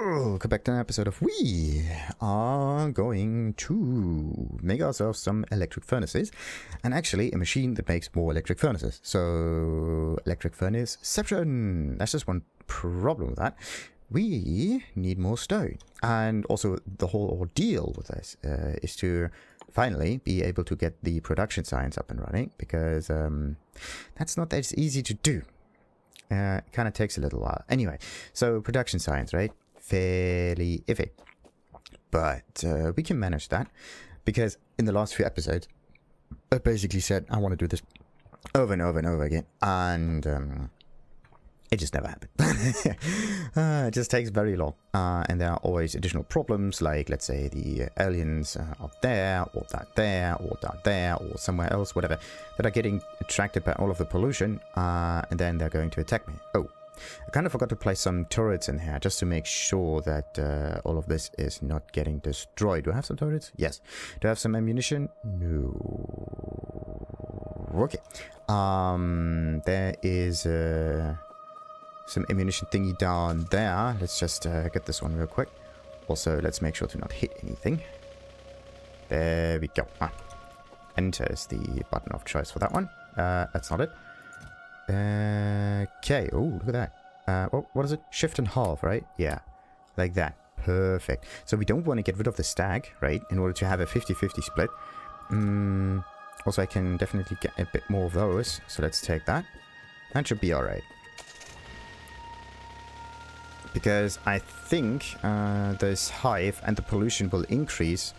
Welcome back to an episode of We are going to make ourselves some electric furnaces, and actually a machine that makes more electric furnaces. So electric furnaceception. That's just one problem with that. We need more stone, and also the whole ordeal with this is to finally be able to get the production science up and running, because that's not that easy to do. It kind of takes a little while. Anyway, so production science, right? Fairly iffy. But we can manage that, because in the last few episodes, I basically said I want to do this over and over and over again. And it just never happened. It just takes very long. And there are always additional problems, like, let's say, the aliens up there, or that there, or that there, or somewhere else, whatever, that are getting attracted by all of the pollution, and then they're going to attack me. Oh, I kind of forgot to place some turrets in here, just to make sure that all of this is not getting destroyed. Do I have some turrets? Yes. Do I have some ammunition? No. Okay. There is some ammunition thingy down there. Let's just get this one real quick. Also, let's make sure to not hit anything. There we go. Enter is the button of choice for that one. That's not it. Okay. Oh, look at that. What is it? Shift and half, right? Yeah. Like that. Perfect. So we don't want to get rid of the stag, right? In order to have a 50-50 split. Also, I can definitely get a bit more of those. So let's take that. That should be alright. Because I think this hive and the pollution will increase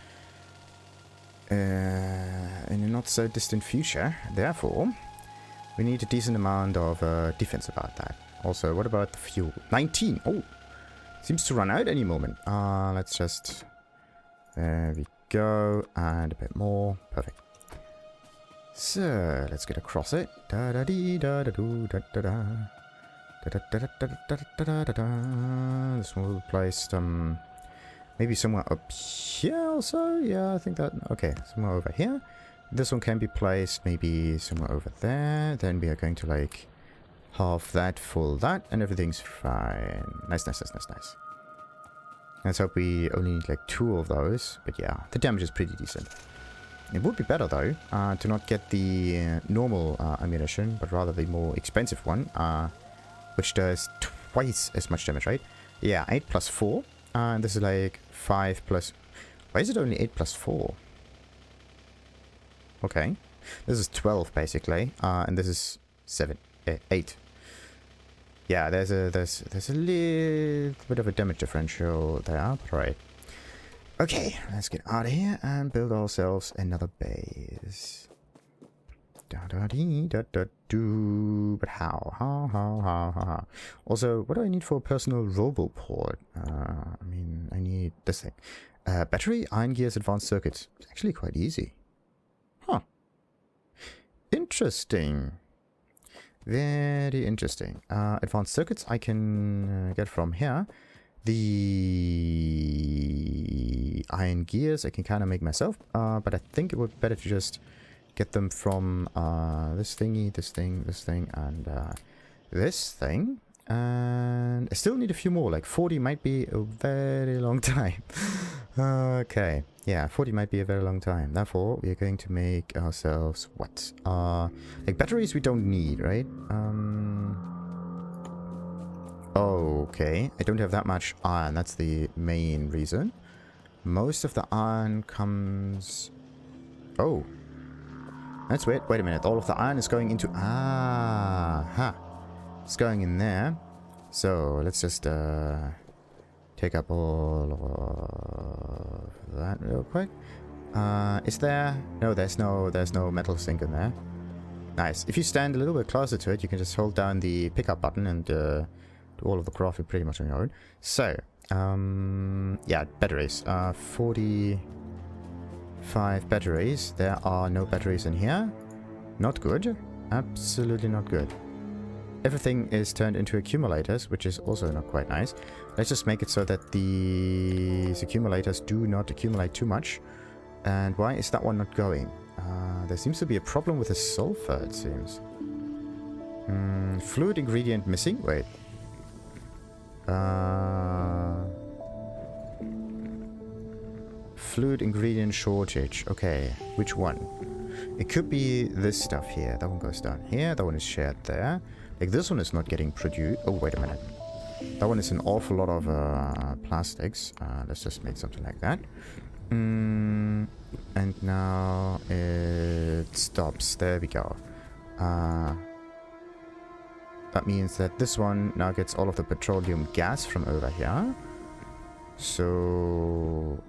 in a not so distant future. Therefore, we need a decent amount of defense about that. Also, what about the fuel? 19! Oh! Seems to run out any moment. Let's just... There we go. And a bit more. Perfect. So, let's get across it. Da-da-dee-da-da-doo-da-da-da. This one will be placed maybe somewhere up here also. Yeah, I think that. Okay, somewhere over here. This one can be placed maybe somewhere over there. Then we are going to like half that, full that, and everything's fine. Nice. Let's hope we only need like 2 of those. But yeah, the damage is pretty decent. It would be better though to not get the normal ammunition, but rather the more expensive one. Which does twice as much damage, right? Yeah, 8 plus 4. And this is like 5 plus... Why is it only 8 plus 4? Okay. This is 12, basically. And this is 8. Yeah, there's a little bit of a damage differential there. But right. Okay, let's get out of here and build ourselves another base. But how? Also, what do I need for a personal roboport? I mean, I need this thing. Battery, iron gears, advanced circuits. It's actually quite easy. Huh. Interesting. Very interesting. Advanced circuits I can get from here. The iron gears I can kind of make myself. But I think it would be better to just get them from this thingy, this thing, and this thing. And I still need a few more. Like 40 might be a very long time. Okay. Yeah, 40 might be a very long time. Therefore, we are going to make ourselves what? Like batteries we don't need, right? Okay. I don't have that much iron. That's the main reason. Most of the iron comes... Oh. That's weird. Wait a minute. All of the iron is going into... It's going in there. So, let's just take up all of that real quick. Is there... No, there's no metal sink in there. Nice. If you stand a little bit closer to it, you can just hold down the pickup button and do all of the crafting pretty much on your own. So, yeah, batteries. 45 batteries. There are no batteries in here. Not good. Absolutely not good. Everything is turned into accumulators, which is also not quite nice. Let's just make it so that these accumulators do not accumulate too much. And why is that one not going? There seems to be a problem with the sulfur, it seems. Fluid ingredient missing? Wait. fluid ingredient shortage. Okay, which one? It could be this stuff here. That one goes down here. That one is shared there. Like, this one is not getting produced. Oh, wait a minute. That one is an awful lot of plastics. Let's just make something like that. And now it stops. There we go. That means that this one now gets all of the petroleum gas from over here. So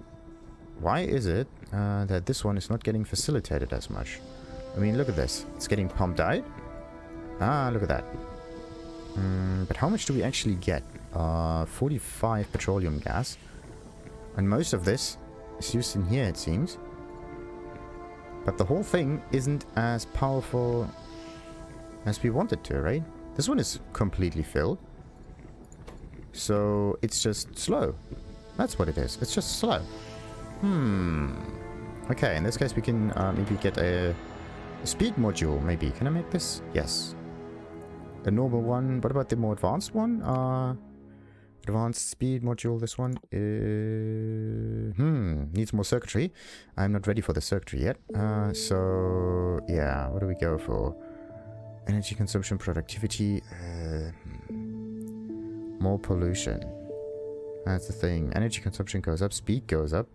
why is it that this one is not getting facilitated as much? I mean, look at this. It's getting pumped out. Ah, look at that. But how much do we actually get? 45 petroleum gas. And most of this is used in here, it seems. But the whole thing isn't as powerful as we want it to, right? This one is completely filled. So it's just slow. That's what it is. It's just slow. Okay, in this case we can maybe get a speed module, maybe. Can I make this? Yes. The normal one. What about the more advanced one? Advanced speed module, this one. Needs more circuitry. I'm not ready for the circuitry yet. So, yeah, what do we go for? Energy consumption, productivity. More pollution. That's the thing. Energy consumption goes up, speed goes up.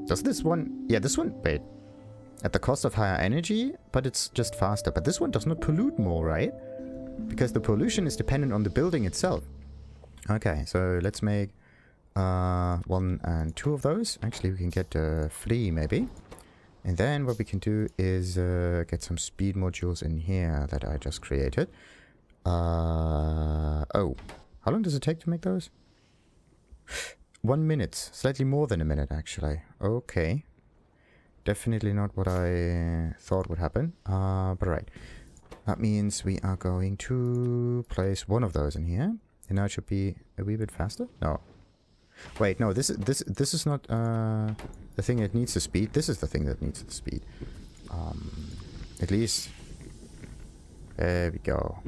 Does this one... Yeah, this one... Wait. At the cost of higher energy, but it's just faster. But this one does not pollute more, right? Because the pollution is dependent on the building itself. Okay, so let's make 1 and 2 of those. Actually, we can get 3 maybe. And then what we can do is get some speed modules in here that I just created. Oh, how long does it take to make those? 1 minute. Slightly more than a minute, actually. Okay. Definitely not what I thought would happen. But right. That means we are going to place 1 of those in here. And now it should be a wee bit faster? No. Wait, no, this is not the thing that needs the speed. This is the thing that needs the speed. At least. There we go.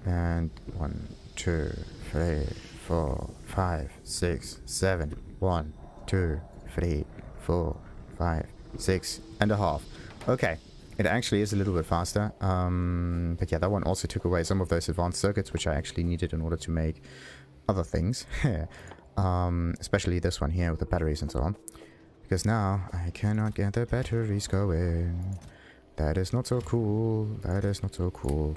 And 1, 2, 3, 4, 5, 6, 7. 1, 2, 3, 4, 5, 6 and a half. Okay. It actually is a little bit faster. But yeah, that one also took away some of those advanced circuits, which I actually needed in order to make other things. Especially this one here with the batteries and so on. Because now I cannot get the batteries going. That is not so cool. That is not so cool.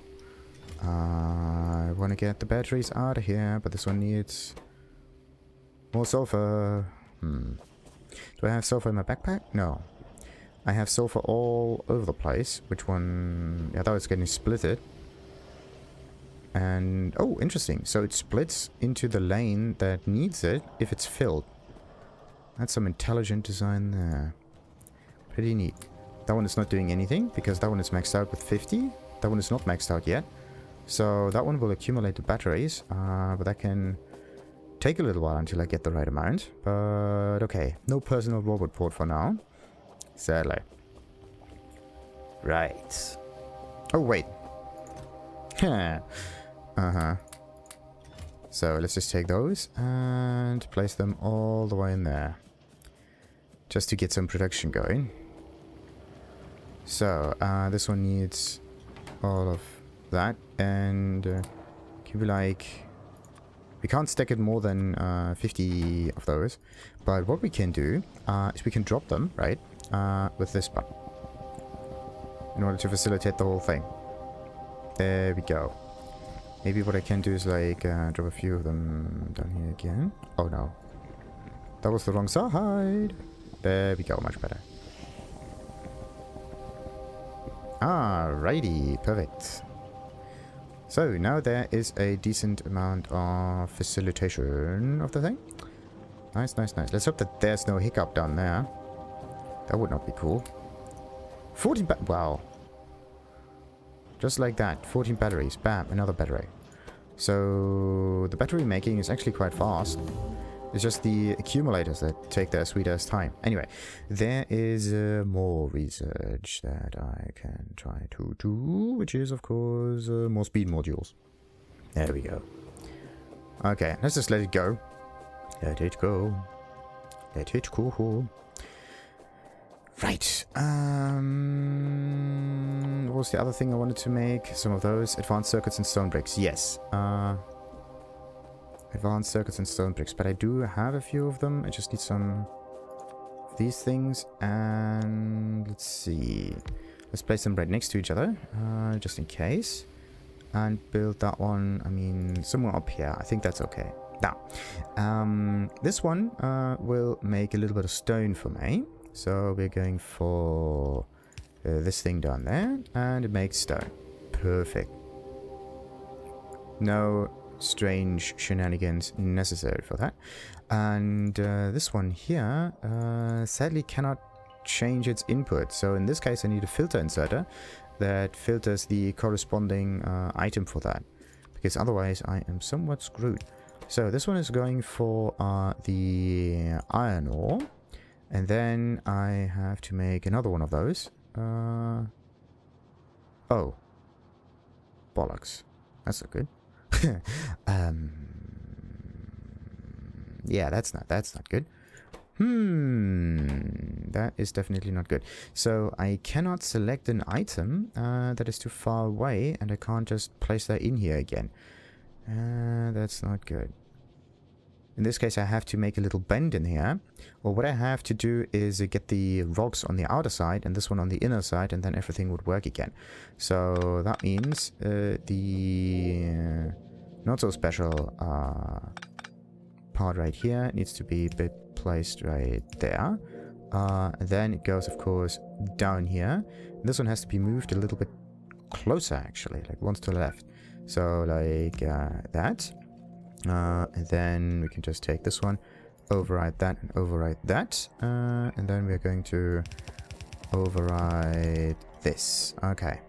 I want to get the batteries out of here, but this one needs more sulfur. Do I have sulfur in my backpack? No. I have sulfur all over the place. Which one? Yeah, that was getting splitted. And, oh, interesting. So it splits into the lane that needs it if it's filled. That's some intelligent design there. Pretty neat. That one is not doing anything because that one is maxed out with 50. That one is not maxed out yet. So that one will accumulate the batteries. But that can take a little while until I get the right amount. But, okay. No personal robot port for now. Sadly. Right. Oh, wait. So let's just take those and place them all the way in there. Just to get some production going. So, this one needs all of that. And can we like... We can't stack it more than 50 of those. But what we can do is we can drop them, right? With this button. In order to facilitate the whole thing. There we go. Maybe what I can do is like drop a few of them down here again. Oh no. That was the wrong side. There we go, much better. Alrighty, perfect. So now there is a decent amount of facilitation of the thing. Nice, nice, nice. Let's hope that there's no hiccup down there. That would not be cool. 14 wow. Just like that. 14 batteries. Bam, another battery. So the battery making is actually quite fast. It's just the accumulators that take their sweet ass time. Anyway, there is more research that I can try to do, which is of course more speed modules. There we go. Okay, let's just let it go. Let it go. Let it go. Right. What was the other thing I wanted to make? Some of those. Advanced circuits and stone bricks. Yes. Advanced circuits and stone bricks. But I do have a few of them. I just need some of these things. And let's see. Let's place them right next to each other. Just in case. And build that one, I mean, somewhere up here. I think that's okay. Now, this one will make a little bit of stone for me. So we're going for this thing down there. And it makes stone. Perfect. No strange shenanigans necessary for that. And this one here sadly cannot change its input. So in this case I need a filter inserter that filters the corresponding item for that, because otherwise I am somewhat screwed. So this one is going for the iron ore, and then I have to make another one of those. Oh, bollocks, that's not good. Yeah, that's not good. That is definitely not good. So I cannot select an item that is too far away, and I can't just place that in here again. That's not good. In this case, I have to make a little bend in here. Well, what I have to do is get the rocks on the outer side and this one on the inner side, and then everything would work again. So that means the not so special part right here needs to be a bit placed right there. Then it goes, of course, down here. This one has to be moved a little bit closer, actually, like once to the left. So like that. And then we can just take this one, override that, and override that. And then we're going to override this. Okay.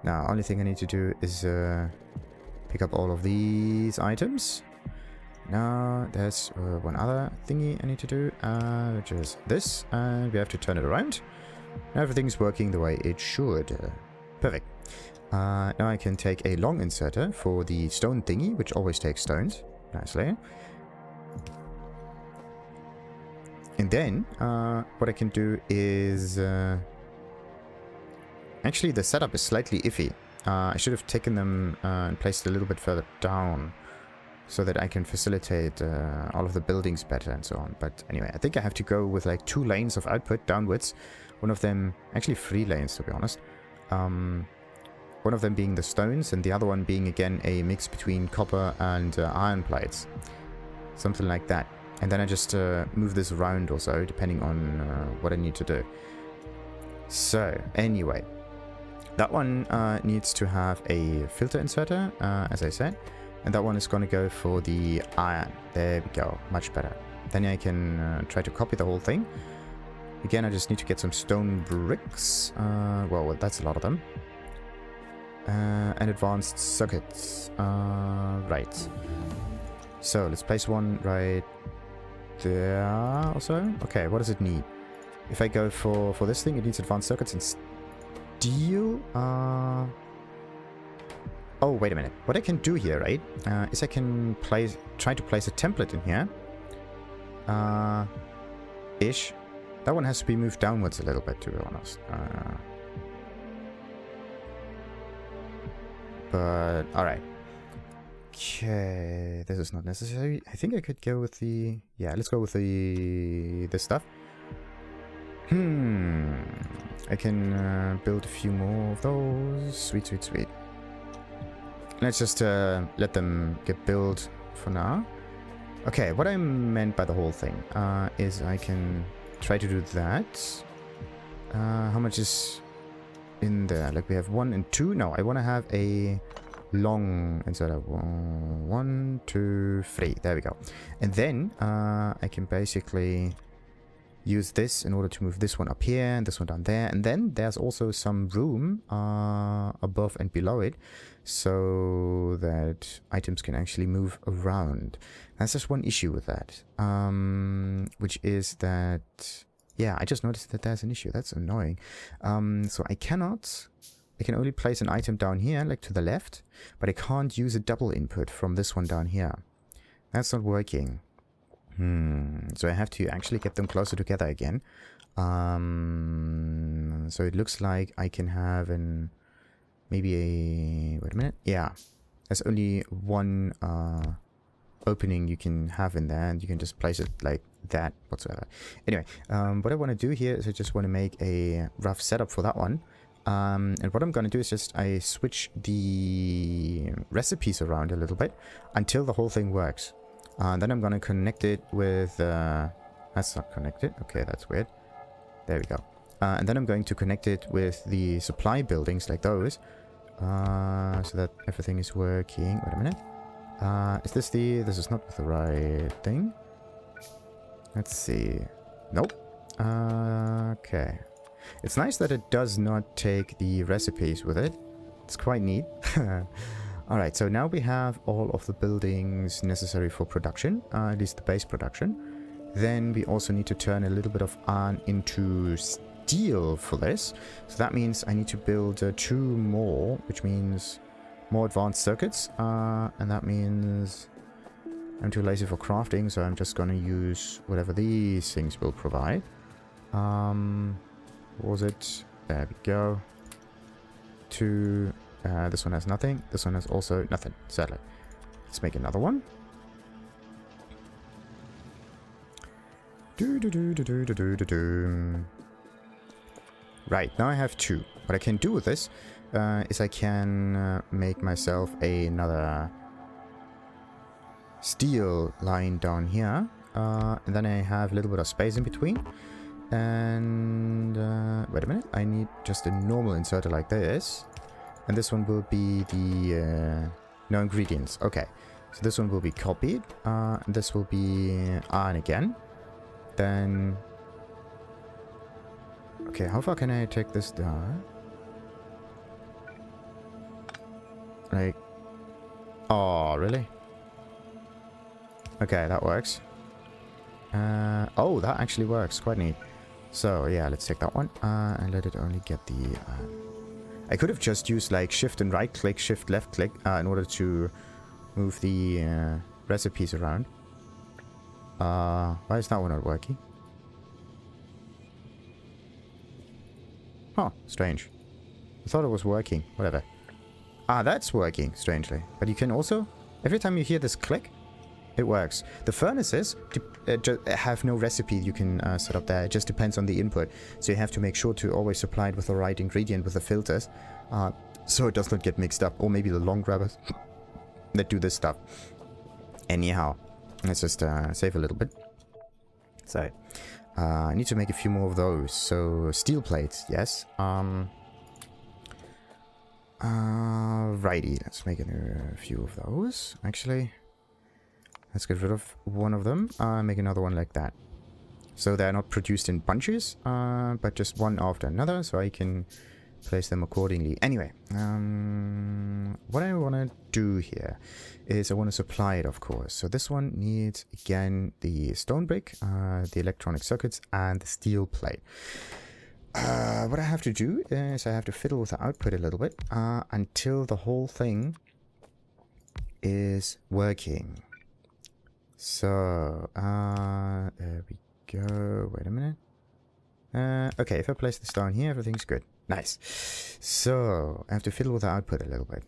Now, only thing I need to do is pick up all of these items. Now, there's one other thingy I need to do, which is this. And we have to turn it around. Now everything's working the way it should. Perfect. Now I can take a long inserter for the stone thingy, which always takes stones. Nicely. And then, what I can do is... actually, the setup is slightly iffy. I should have taken them and placed it a little bit further down, so that I can facilitate all of the buildings better and so on. But anyway, I think I have to go with like 2 lanes of output downwards. One of them, actually 3 lanes to be honest. One of them being the stones, and the other one being again a mix between copper and iron plates. Something like that. And then I just move this around also, depending on what I need to do. So, anyway. That one needs to have a filter inserter, as I said. And that one is going to go for the iron. There we go. Much better. Then I can try to copy the whole thing. Again, I just need to get some stone bricks. Well, that's a lot of them. And advanced circuits. Right. So, let's place one right there also. Okay, what does it need? If I go for this thing, it needs advanced circuits and steel. Oh, wait a minute. What I can do here, right, is I can try to place a template in here. Ish. That one has to be moved downwards a little bit, to be honest. But, alright. Okay, this is not necessary. I think I could go with the... Yeah, let's go with this stuff. I can build a few more of those. Sweet, sweet, sweet. Let's just let them get built for now. Okay, what I meant by the whole thing is I can try to do that. How much is in there? Like we have 1 and 2. No, I want to have a long instead of 1, 2, 3. There we go. And then I can basically use this in order to move this one up here and this one down there. And then there's also some room above and below it, so that items can actually move around. That's just one issue with that, which is that, yeah, I just noticed that there's an issue. That's annoying. So I can only place an item down here, like to the left, but I can't use a double input from this one down here. That's not working. So I have to actually get them closer together again. So it looks like I can have maybe a... Wait a minute. Yeah. There's only one opening you can have in there, and you can just place it like that whatsoever. Anyway, what I want to do here is I just want to make a rough setup for that one. And what I'm going to do is just I switch the recipes around a little bit until the whole thing works. Then I'm going to connect it with... that's not connected. Okay, that's weird. There we go. And then I'm going to connect it with the supply buildings like those. So that everything is working. Wait a minute. Is this the... This is not the right thing. Let's see. Nope. Okay. It's nice that it does not take the recipes with it. It's quite neat. Alright, so now we have all of the buildings necessary for production, at least the base production. Then we also need to turn a little bit of iron into steel for this. So that means I need to build 2 more, which means more advanced circuits. And that means I'm too lazy for crafting, so I'm just going to use whatever these things will provide. What was it? There we go. 2... this one has nothing. This one has also nothing, sadly. Let's make another one. Right, now I have 2. What I can do with this is I can make myself another steel line down here. And then I have a little bit of space in between. And wait a minute, I need just a normal inserter like this. And this one will be the no ingredients. Okay, so this one will be copied. And this will be iron again. Then... Okay, how far can I take this down? Like... Oh, really? Okay, that works. Oh, that actually works. Quite neat. So, yeah, let's take that one. And let it only get the... I could have just used like shift and right click, shift left click in order to move the recipes around. Why is that one not working? Huh, strange. I thought it was working. Whatever. Ah, that's working, strangely. But you can also, every time you hear this click, it works. The furnaces have no recipe you can set up there. It just depends on the input. So you have to make sure to always supply it with the right ingredient with the filters. So it does not get mixed up. Or maybe the long grabbers that do this stuff. Anyhow, let's just save a little bit. So, I need to make a few more of those. So, steel plates, yes. Righty, let's make a few of those, actually. Let's get rid of one of them. Make another one like that. So they're not produced in bunches, but just one after another, so I can place them accordingly. Anyway, what I want to do here is I want to supply it, of course. So this one needs, again, the stone brick, the electronic circuits, and the steel plate. What I have to do is I have to fiddle with the output a little bit until the whole thing is working. So, there we go. Wait a minute. Okay, if I place this down here, everything's good. Nice. So, I have to fiddle with the output a little bit.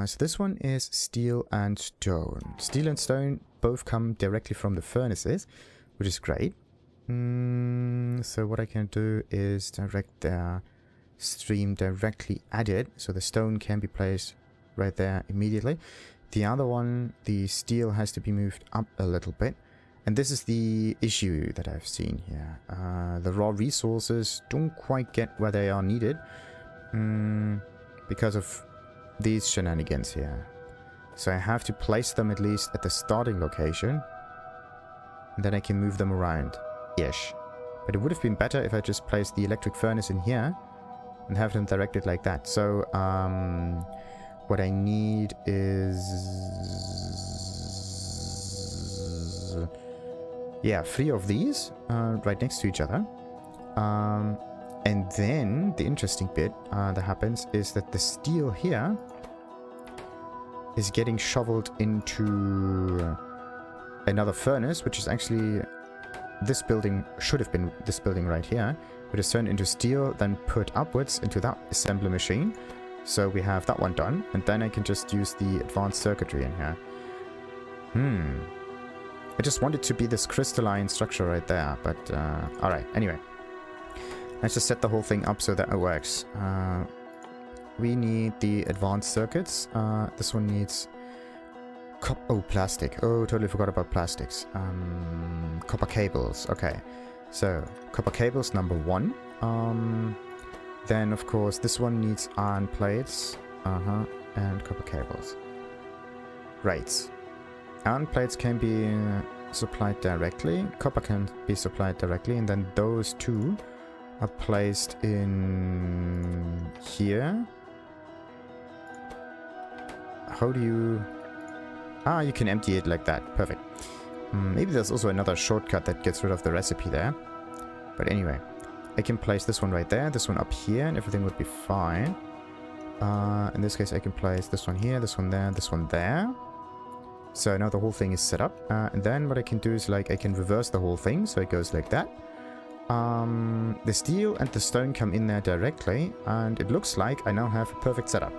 So this one is steel and stone. Steel and stone both come directly from the furnaces, which is great. So what I can do is direct their stream directly at it, so the stone can be placed right there immediately. The other one, the steel, has to be moved up a little bit. And this is the issue that I've seen here. The raw resources don't quite get where they are needed. Because of these shenanigans here. So I have to place them at least at the starting location. And then I can move them around-ish. But it would have been better if I just placed the electric furnace in here. And have them directed like that. So, what I need is... yeah, 3 of these right next to each other. And then the interesting bit that happens is that the steel here is getting shoveled into another furnace, which is actually this building, should have been this building right here, which is turned into steel, then put upwards into that assembly machine. So we have that one done, and then I can just use the advanced circuitry in here. I just want it to be this crystalline structure right there, but alright, anyway. Let's just set the whole thing up so that it works. We need the advanced circuits. This one needs... plastic. Oh, totally forgot about plastics. Copper cables. Okay. So, copper cables, number 1. Then, of course, this one needs iron plates. And copper cables. Right. Iron plates can be supplied directly. Copper can be supplied directly. And then those two are placed in here. How do you... you can empty it like that. Perfect. Maybe there's also another shortcut that gets rid of the recipe there. But anyway, I can place this one right there, this one up here, and everything would be fine. In this case, I can place this one here, this one there, this one there. So now the whole thing is set up. And then what I can do is, like, I can reverse the whole thing, so it goes like that. The steel and the stone come in there directly, and it looks like I now have a perfect setup.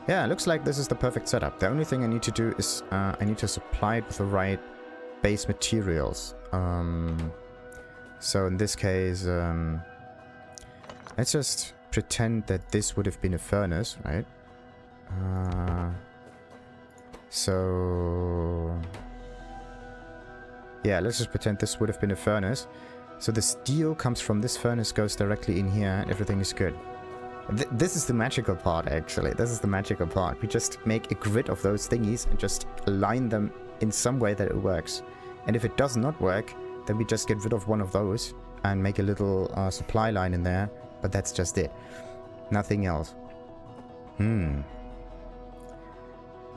Yeah, it looks like this is the perfect setup. The only thing I need to do is I need to supply it with the right base materials. So in this case, let's just pretend that this would have been a furnace, right? So... yeah, let's just pretend this would have been a furnace. So the steel comes from this furnace, goes directly in here, and everything is good. This is the magical part, actually. This is the magical part. We just make a grid of those thingies and just align them in some way that it works. And if it does not work, then we just get rid of one of those and make a little supply line in there. But that's just it. Nothing else.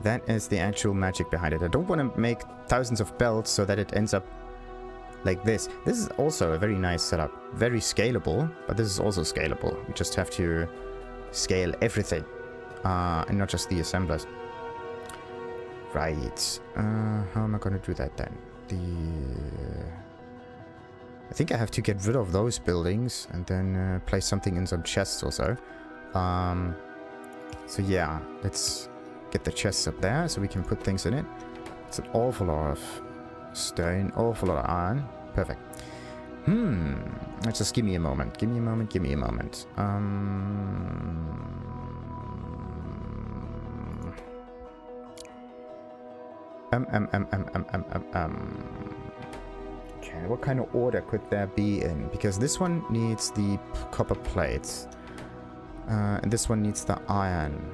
That is the actual magic behind it. I don't want to make thousands of belts so that it ends up like this. This is also a very nice setup. Very scalable, but this is also scalable. We just have to scale everything. And not just the assemblers. Right. How am I going to do that then? I think I have to get rid of those buildings and then place something in some chests or so. So yeah, let's get the chests up there so we can put things in it. It's an awful lot of stone, awful lot of iron. Perfect. Let's just give me a moment. Give me a moment. Give me a moment. Okay, what kind of order could there be in? Because this one needs the copper plates. And this one needs the iron.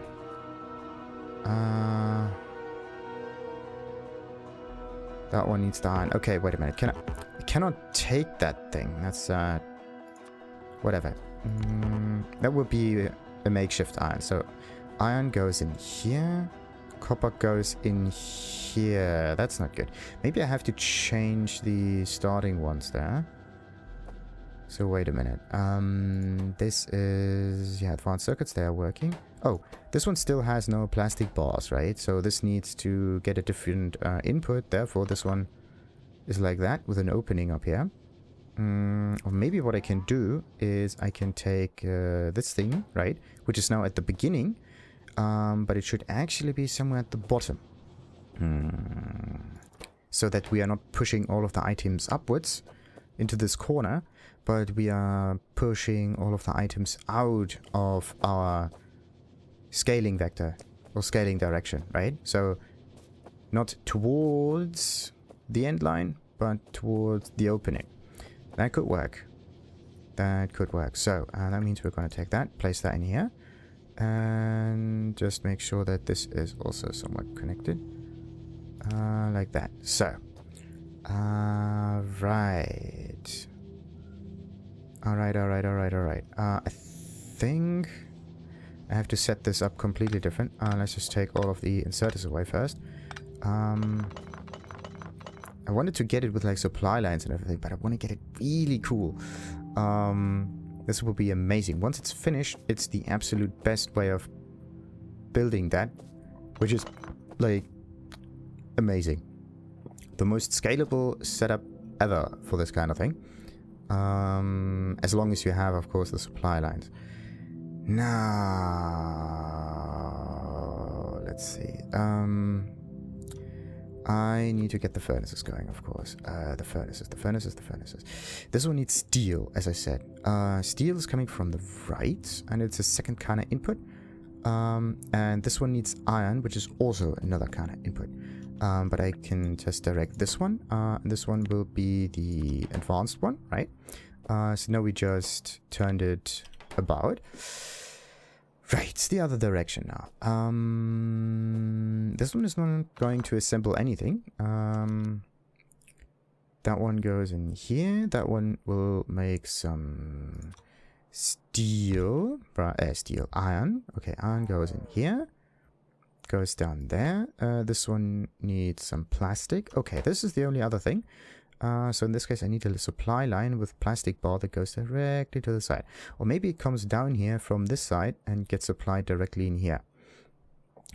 That one needs the iron. Okay, wait a minute. I cannot take that thing. That's, whatever. That would be a makeshift iron. So, iron goes in here. Copper goes in here. That's not good. Maybe I have to change the starting ones there. So, wait a minute. This is... yeah, advanced circuits. They are working. Oh, this one still has no plastic bars, right? So this needs to get a different input. Therefore, this one is like that with an opening up here. Or maybe what I can do is I can take this thing, right? Which is now at the beginning. But it should actually be somewhere at the bottom. So that we are not pushing all of the items upwards into this corner. But we are pushing all of the items out of our... scaling vector or scaling direction, right? So not towards the end line, but towards the opening. That could work. That could work. So that means we're going to take that, place that in here, and just make sure that this is also somewhat connected, like that. So, right. All right. I think I have to set this up completely different. Let's just take all of the inserters away first. I wanted to get it with like supply lines and everything, but I want to get it really cool. This will be amazing. Once it's finished, it's the absolute best way of building that, which is like amazing. The most scalable setup ever for this kind of thing. As long as you have, of course, the supply lines. Now, let's see. I need to get the furnaces going, of course. The furnaces. This one needs steel, as I said. Steel is coming from the right, and it's a second kind of input. And this one needs iron, which is also another kind of input. But I can just direct this one. This one will be the advanced one, right? So now we just turned it about. Right, it's the other direction now. This one is not going to assemble anything. That one goes in here. That one will make some steel. Iron. Okay, iron goes in here. Goes down there. This one needs some plastic. Okay, this is the only other thing. So in this case, I need a supply line with plastic bar that goes directly to the side. Or maybe it comes down here from this side and gets supplied directly in here.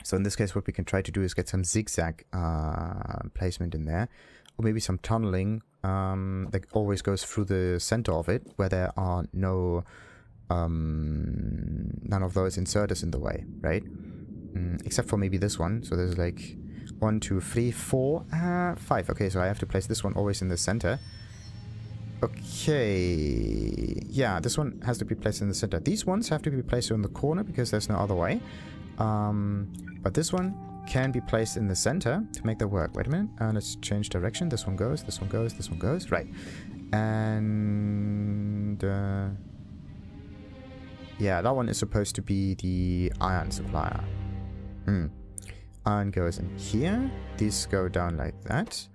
So in this case, what we can try to do is get some zigzag placement in there. Or maybe some tunneling that always goes through the center of it, where there are no none of those inserters in the way, right? Except for maybe this one. So there's like 1, 2, 3, 4, 5. Okay, so I have to place this one always in the center. Okay. Yeah, this one has to be placed in the center. These ones have to be placed in the corner because there's no other way. But this one can be placed in the center to make that work. Wait a minute. Let's change direction. This one goes, this one goes, this one goes. Right. And... yeah, that one is supposed to be the iron supplier. Iron goes in here. These go down like that.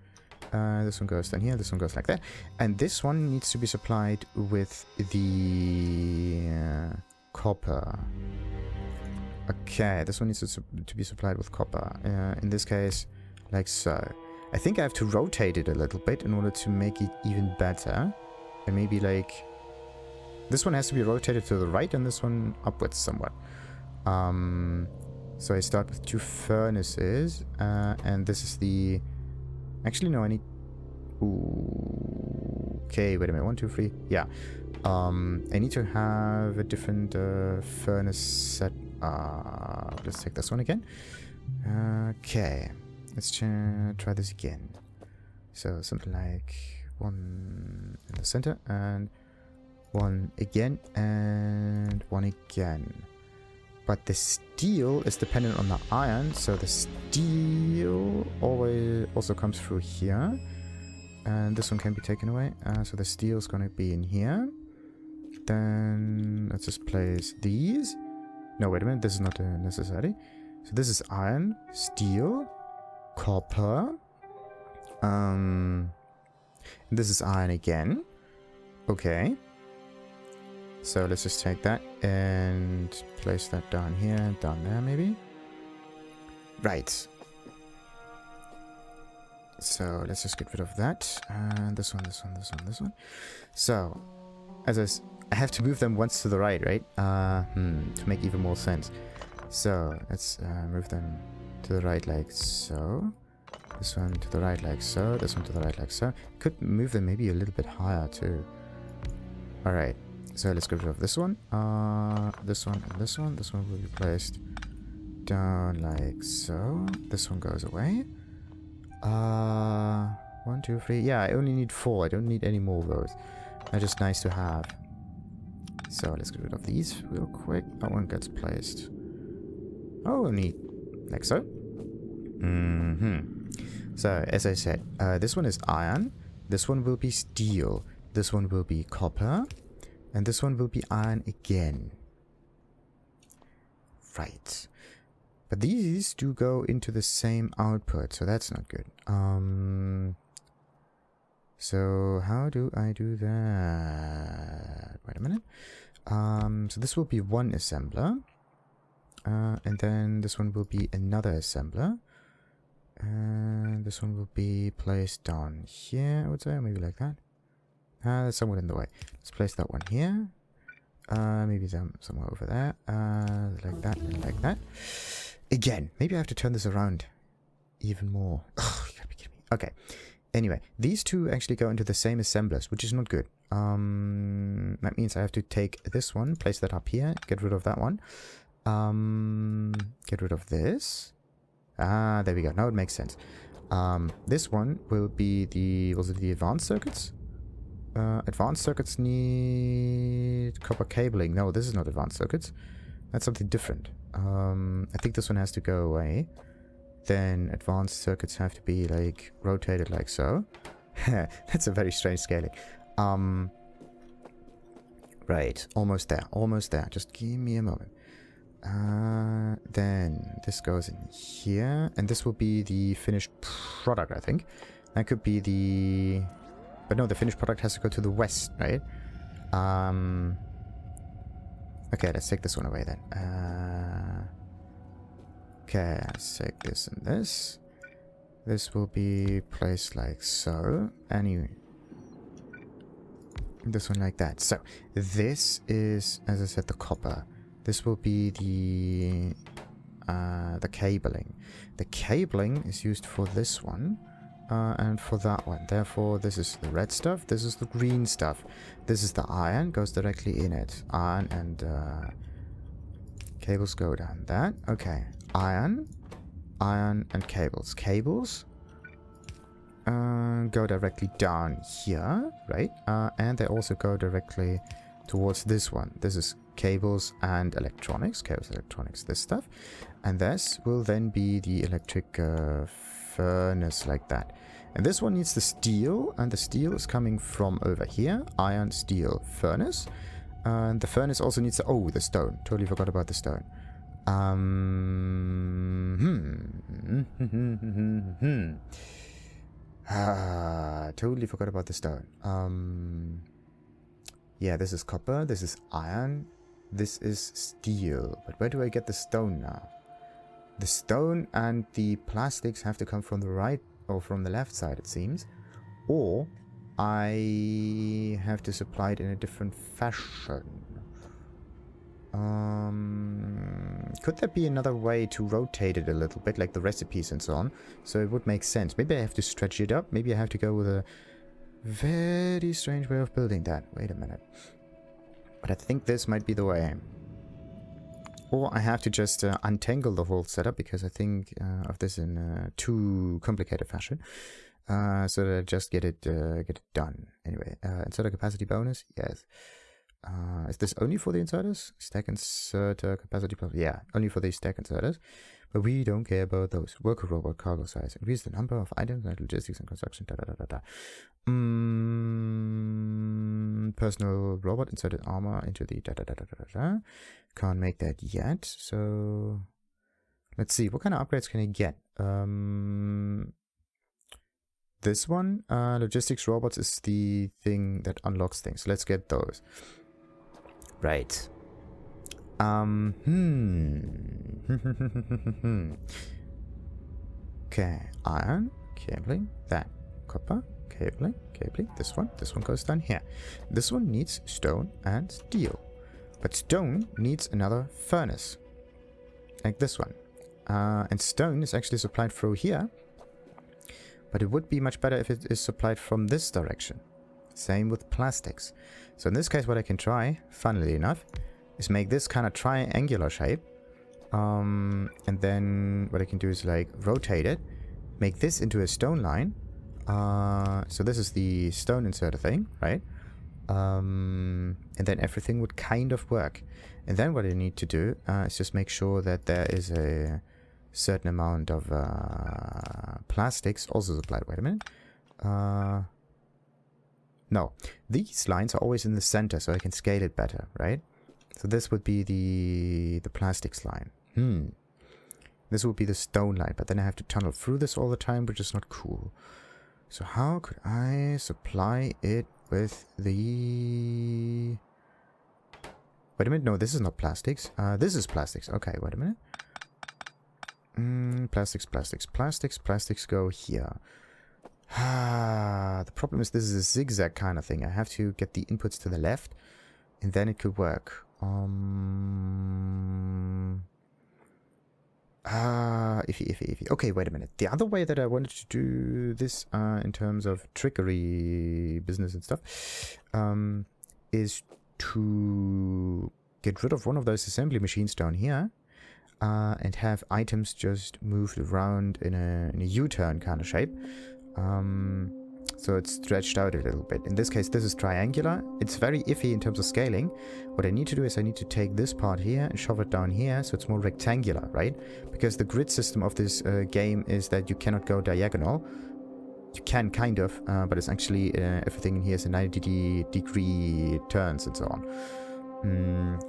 This one goes down here. This one goes like that. And this one needs to be supplied with the copper. Okay, this one needs to be supplied with copper. In this case, like so. I think I have to rotate it a little bit in order to make it even better. And maybe like... this one has to be rotated to the right and this one upwards somewhat. So I start with 2 furnaces, and this is the... actually, no, I need... ooh, okay, wait a minute, 1, 2, 3, yeah. I need to have a different furnace set. Let's take this one again. Okay, let's try this again. So something like 1 in the center, and 1 again, and 1 again. But the steel is dependent on the iron, so the steel always also comes through here. And this one can be taken away. So the steel is going to be in here. Then let's just place these. No, wait a minute, this is not necessary. So this is iron, steel, copper. And this is iron again. Okay. So let's just take that and place that down here, down there maybe. Right. So let's just get rid of that. And this one, this one, this one, this one. So, as I have to move them once to the right, right? To make even more sense. So let's move them to the right like so. This one to the right like so. This one to the right like so. Could move them maybe a little bit higher too. All right. So let's get rid of this one. This one and this one. This one will be placed down like so. This one goes away. 1, 2, 3. Yeah, I only need 4. I don't need any more of those. They're just nice to have. So let's get rid of these real quick. That one gets placed. Oh, neat. Like so. So, as I said, this one is iron. This one will be steel. This one will be copper. And this one will be iron again. Right. But these do go into the same output, so that's not good. So how do I do that? Wait a minute. So this will be one assembler. And then this one will be another assembler. And this one will be placed down here, I would say, or maybe like that. That's somewhat in the way. Let's place that one here. Maybe somewhere over there. Like that and like that. Again, maybe I have to turn this around even more. Ugh, Okay. Anyway, these two actually go into the same assemblers, which is not good. That means I have to take this one, place that up here, get rid of that one. Get rid of this. Ah, there we go. Now it makes sense. This one will be the... Was it the advanced circuits? Advanced circuits need copper cabling. No, this is not advanced circuits. That's something different. I think this one has to go away. Then advanced circuits have to be like rotated like so. That's a very strange scaling. Right, almost there, almost there. Just give me a moment. Then this goes in here, and this will be the finished product, I think. That could be the... But no, the finished product has to go to the west, right? Okay, let's take this one away then. Okay, let's take this and this. This will be placed like so. Anyway, this one like that. So, this is, as I said, the copper. This will be the cabling. The cabling is used for this one and for that one. Therefore, this is the red stuff. This is the green stuff. This is the iron. Goes directly in it. Iron and cables go down that. Okay. Iron, and cables. Cables go directly down here, right? And they also go directly towards this one. This is cables and electronics. Cables, electronics, this stuff. And this will then be the electric furnace like that. And this one needs the steel, and the steel is coming from over here. Iron, steel, furnace. And the furnace also needs the... Oh, the stone. Totally forgot about the stone. Totally forgot about the stone. Yeah, this is copper, this is iron, this is steel. But where do I get the stone now? The stone and the plastics have to come from the right or from the left side, it seems. Or I have to supply it in a different fashion. Could there be another way to rotate it a little bit, like the recipes and so on? So it would make sense. Maybe I have to stretch it up. Maybe I have to go with a very strange way of building that. Wait a minute. But I think this might be the way. Or I have to just untangle the whole setup, because I think of this in a too complicated fashion. So that I just get it done. Anyway, inserter capacity bonus, yes. Is this only for the inserters? Stack inserter capacity bonus, yeah, only for the stack inserters. But we don't care about those. Worker robot cargo size. Increase the number of items and logistics and construction. Personal robot inserted armor into the Can't make that yet. So let's see. What kind of upgrades can I get? This one, logistics robots, is the thing that unlocks things. So let's get those. Right. Okay, iron, cabling, that. Copper, cabling, this one goes down here. This one needs stone and steel. But stone needs another furnace. Like this one. And stone is actually supplied through here. But it would be much better if it is supplied from this direction. Same with plastics. So in this case, what I can try, funnily enough, is make this kind of triangular shape. And then what I can do is like rotate it, make this into a stone line. So this is the stone inserter thing, right? And then everything would kind of work. And then what I need to do is just make sure that there is a certain amount of plastics also supplied. Wait a minute. No, these lines are always in the center, so I can scale it better, right? So this would be the plastics line. This would be the stone line, but then I have to tunnel through this all the time, which is not cool. So how could I supply it with the... Wait a minute, no, this is not plastics. This is plastics. Okay, wait a minute. Plastics go here. The problem is this is a zigzag kind of thing. I have to get the inputs to the left, and then it could work. Iffy. Okay, wait a minute. The other way that I wanted to do this in terms of trickery business and stuff is to get rid of one of those assembly machines down here and have items just moved around in a U-turn kind of shape. So it's stretched out a little bit. In this case, this is triangular. It's very iffy in terms of scaling. What I need to do is I need to take this part here and shove it down here so it's more rectangular, right? Because the grid system of this game is that you cannot go diagonal. You can kind of, but it's actually everything in here is a 90-degree turns and so on.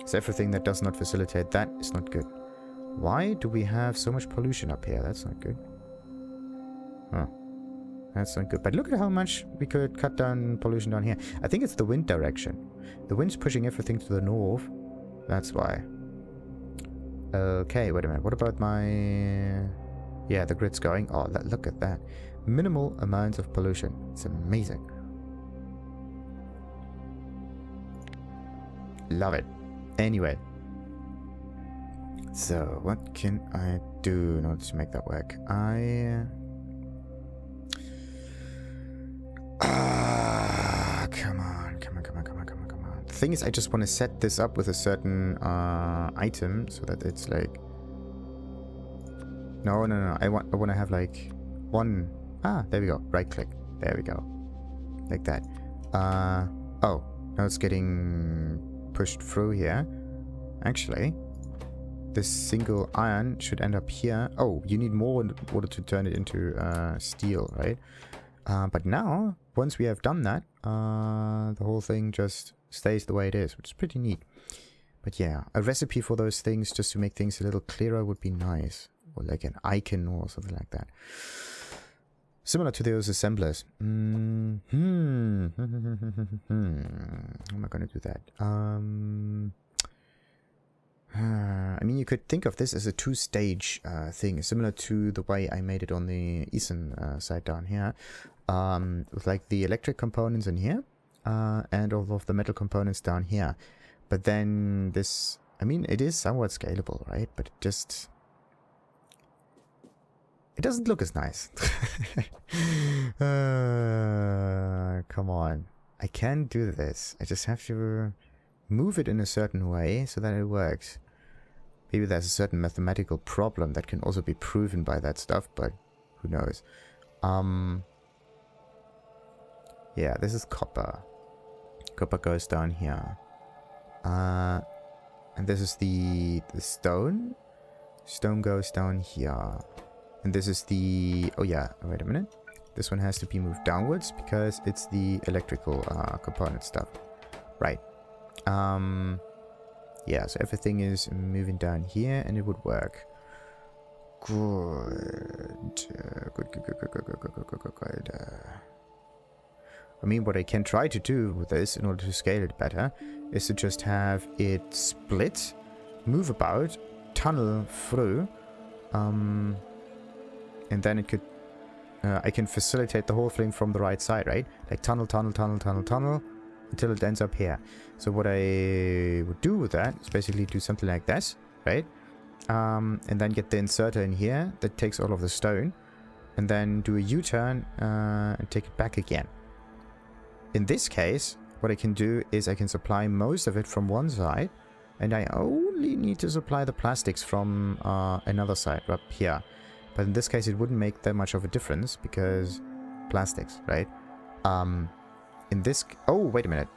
So everything that does not facilitate that is not good. Why do we have so much pollution up here? That's not good. Huh. That's not good. But look at how much we could cut down pollution down here. I think it's the wind direction. The wind's pushing everything to the north. That's why. Okay, wait a minute. What about my... Yeah, the grid's going. Oh, look at that. Minimal amounts of pollution. It's amazing. Love it. Anyway. So, what can I do in order to make that work? Come on. The thing is, I just want to set this up with a certain item so that it's like... No. I want to have like one... there we go. Right click. There we go. Like that. Oh, now it's getting pushed through here. Actually, this single iron should end up here. Oh, you need more in order to turn it into steel, right? But now, once we have done that, the whole thing just stays the way it is, which is pretty neat. But yeah, a recipe for those things just to make things a little clearer would be nice. Or like an icon or something like that. Similar to those assemblers. How am I going to do that? I mean, you could think of this as a two-stage thing, similar to the way I made it on the eastern side down here. With like the electric components in here, and all of the metal components down here. But then this, I mean, it is somewhat scalable, right? But it just... It doesn't look as nice. Come on. I can do this. I just have to move it in a certain way so that it works. Maybe there's a certain mathematical problem that can also be proven by that stuff, but who knows. Yeah, this is copper. Copper goes down here. And this is the stone. Stone goes down here. And this is the... Oh yeah, wait a minute. This one has to be moved downwards because it's the electrical component stuff. Right. Yeah, so everything is moving down here and it would work. Good. Good. I mean, what I can try to do with this in order to scale it better is to just have it split, move about, tunnel through, and then it could, I can facilitate the whole thing from the right side, right? Like tunnel, until it ends up here. So what I would do with that is basically do something like this, right? And then get the inserter in here that takes all of the stone, and then do a U-turn and take it back again. In this case, what I can do is I can supply most of it from one side, and I only need to supply the plastics from another side, up here. But in this case, it wouldn't make that much of a difference, because plastics, right? In this... Oh, wait a minute.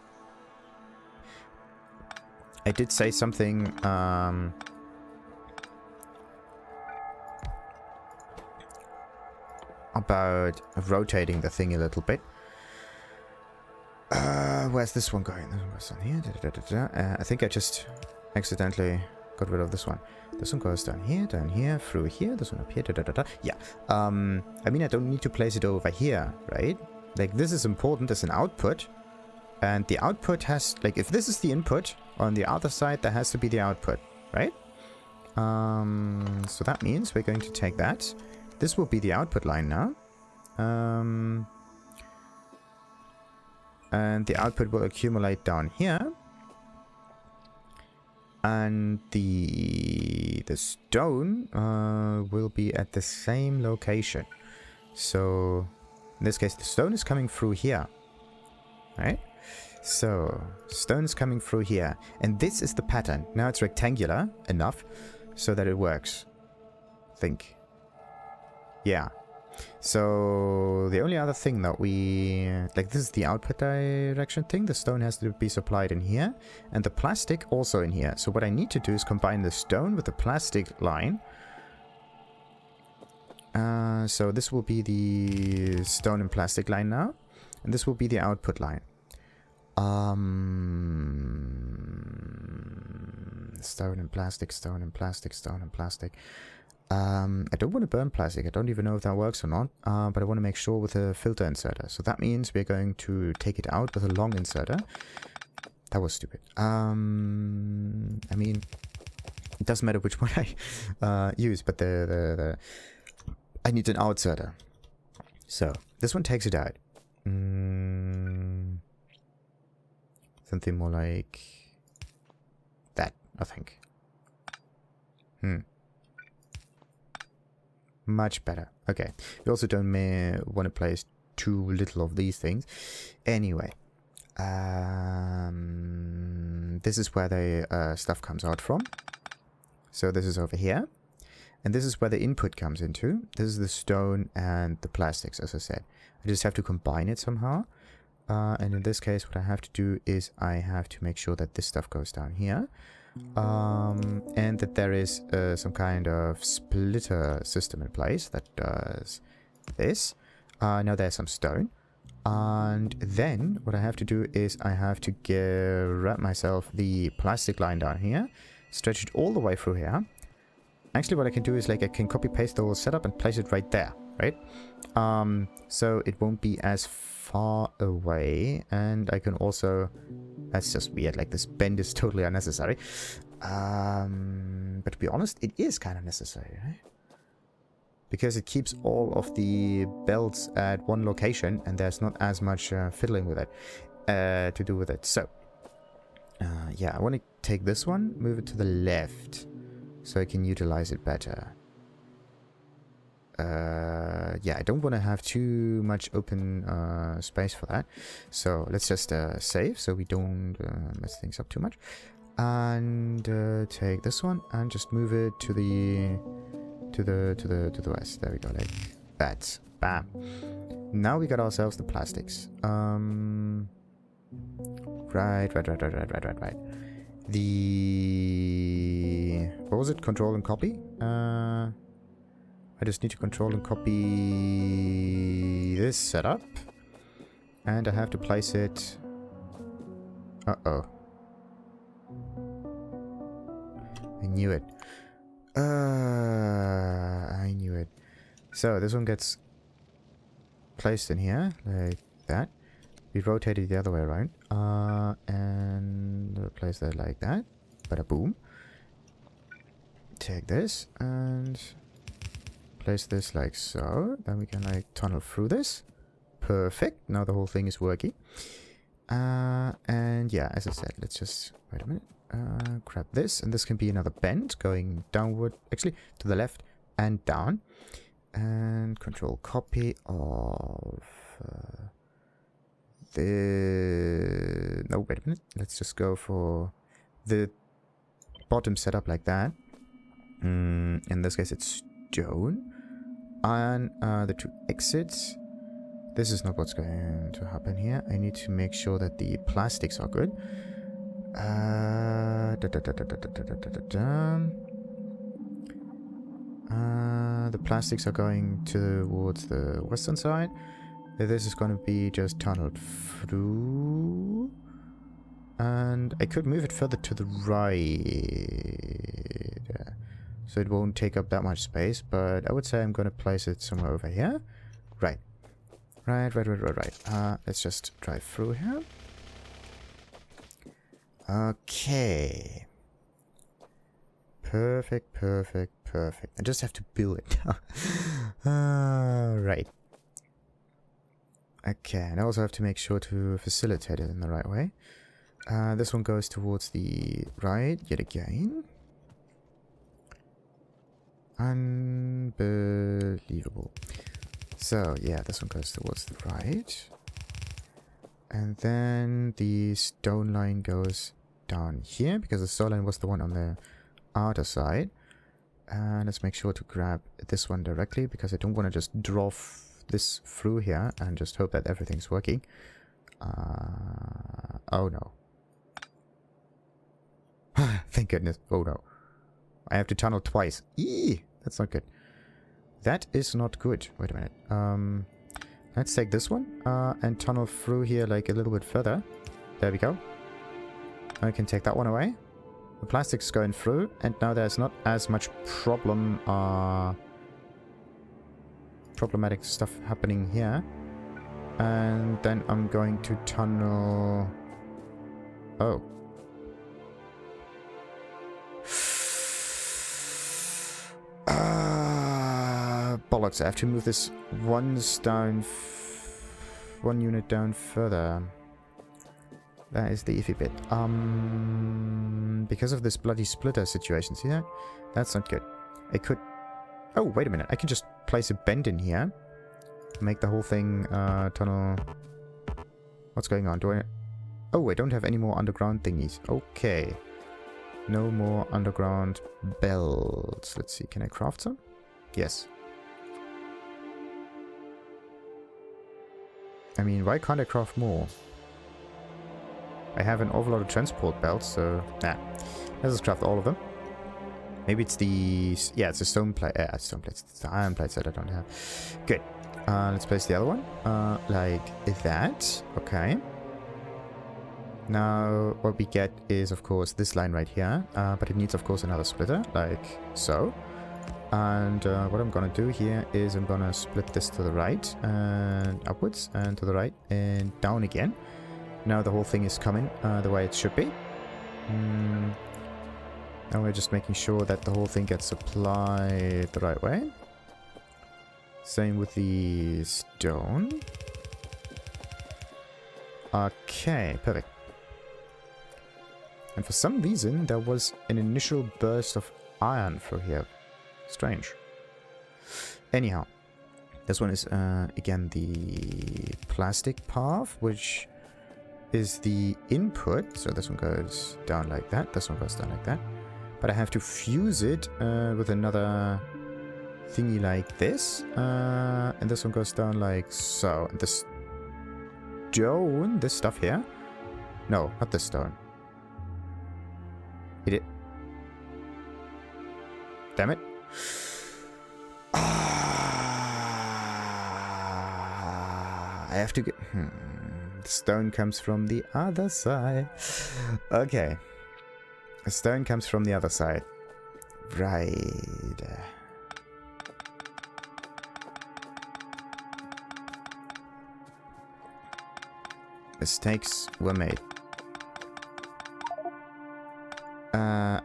I did say something... about rotating the thing a little bit. Where's this one going? This one goes down here. I think I just accidentally got rid of this one. This one goes down here, through here. This one up here. Yeah. I mean, I don't need to place it over here, right? Like, this is important as an output. And the output has... Like, if this is the input, on the other side, there has to be the output, right? So that means we're going to take that. This will be the output line now. And the output will accumulate down here. And the stone will be at the same location. So in this case, the stone is coming through here, right? So stone is coming through here, and this is the pattern. Now it's rectangular enough so that it works. I think. Yeah. So the only other thing that we like, this is the output direction thing. The stone has to be supplied in here, and the plastic also in here. So what I need to do is combine the stone with the plastic line. So this will be the stone and plastic line now, and this will be the output line. Stone and plastic, stone and plastic, stone and plastic. I don't want to burn plastic. I don't even know if that works or not, but I want to make sure with a filter inserter. So that means we're going to take it out with a long inserter. That was stupid. I mean, it doesn't matter which one I use, but I need an outsider. So this one takes it out. Something more like that, I think. Much better. Okay. We also don't want to place too little of these things. Anyway. This is where the stuff comes out from. So this is over here. And this is where the input comes into. This is the stone and the plastics, as I said. I just have to combine it somehow. And in this case, what I have to do is I have to make sure that this stuff goes down here. And that there is some kind of splitter system in place that does this. Now there's some stone. And then what I have to do is I have to wrap myself the plastic line down here. Stretch it all the way through here. Actually, what I can do is like I can copy paste the whole setup and place it right there, right? So it won't be as far away, and I can also, that's just weird, like this bend is totally unnecessary. But to be honest, it is kind of necessary, right? Because it keeps all of the belts at one location, and there's not as much fiddling with it to do with it. So yeah, I want to take this one, move it to the left, so I can utilize it better. Yeah, I don't want to have too much open space for that. So let's just save so we don't mess things up too much. And take this one and just move it to the west. There we go, like that. Bam. Now we got ourselves the plastics. Right. What was it? Control and copy? I just need to control and copy this setup. And I have to place it... Uh-oh. I knew it. I knew it. So this one gets placed in here, like that. We rotate it the other way around. And place that like that. Bada boom. Take this and place this like so. Then we can like tunnel through this. Perfect. Now the whole thing is working. And yeah, as I said, let's just wait a minute. Grab this, and this can be another bend going downward, actually to the left and down. And control copy of no, wait a minute. Let's just go for the bottom setup like that. In this case, it's stone. And the two exits. This is not what's going to happen here. I need to make sure that the plastics are good. The plastics are going towards the western side. This is going to be just tunneled through. And I could move it further to the right. So it won't take up that much space. But I would say I'm going to place it somewhere over here. Right. Right. Let's just drive through here. Okay. Perfect. I just have to build it now. Right. Okay, and I also have to make sure to facilitate it in the right way. This one goes towards the right yet again. Unbelievable. So, yeah, this one goes towards the right. And then the stone line goes down here, because the stone line was the one on the outer side. And let's make sure to grab this one directly, because I don't want to just draw this through here and just hope that everything's working. Oh no. Thank goodness. Oh no. I have to tunnel twice. Eee! That's not good. That is not good. Wait a minute. Let's take this one and tunnel through here like a little bit further. There we go. I can take that one away. The plastic's going through, and now there's not as much problematic stuff happening here. And then I'm going to tunnel... Oh. Bollocks, I have to move this one unit down further. That is the iffy bit. Because of this bloody splitter situation, see that? That's not good. I could... Oh, wait a minute. I can just place a bend in here. Make the whole thing tunnel... What's going on? Do I... Oh, I don't have any more underground thingies. Okay. No more underground belts. Let's see. Can I craft some? Yes. I mean, why can't I craft more? I have an awful lot of transport belts, so... Nah. Let's just craft all of them. Maybe it's the... Yeah, it's the stone plate. Stone plates. It's the iron plates that I don't have. Good. Let's place the other one. Like that. Okay. Now, what we get is, of course, this line right here. But it needs, of course, another splitter. Like so. And what I'm going to do here is I'm going to split this to the right. And upwards. And to the right. And down again. Now the whole thing is coming the way it should be. Now we're just making sure that the whole thing gets applied the right way. Same with the stone. Okay, perfect. And for some reason there was an initial burst of iron through here. Strange. Anyhow, this one is again the plastic path, which is the input. So this one goes down like that. This one goes down like that. But I have to fuse it with another thingy like this. And this one goes down like so. And this stone, this stuff here. No, not this stone. Damn it. I have to get... The stone comes from the other side. Okay. The stone comes from the other side. Right. Mistakes were made.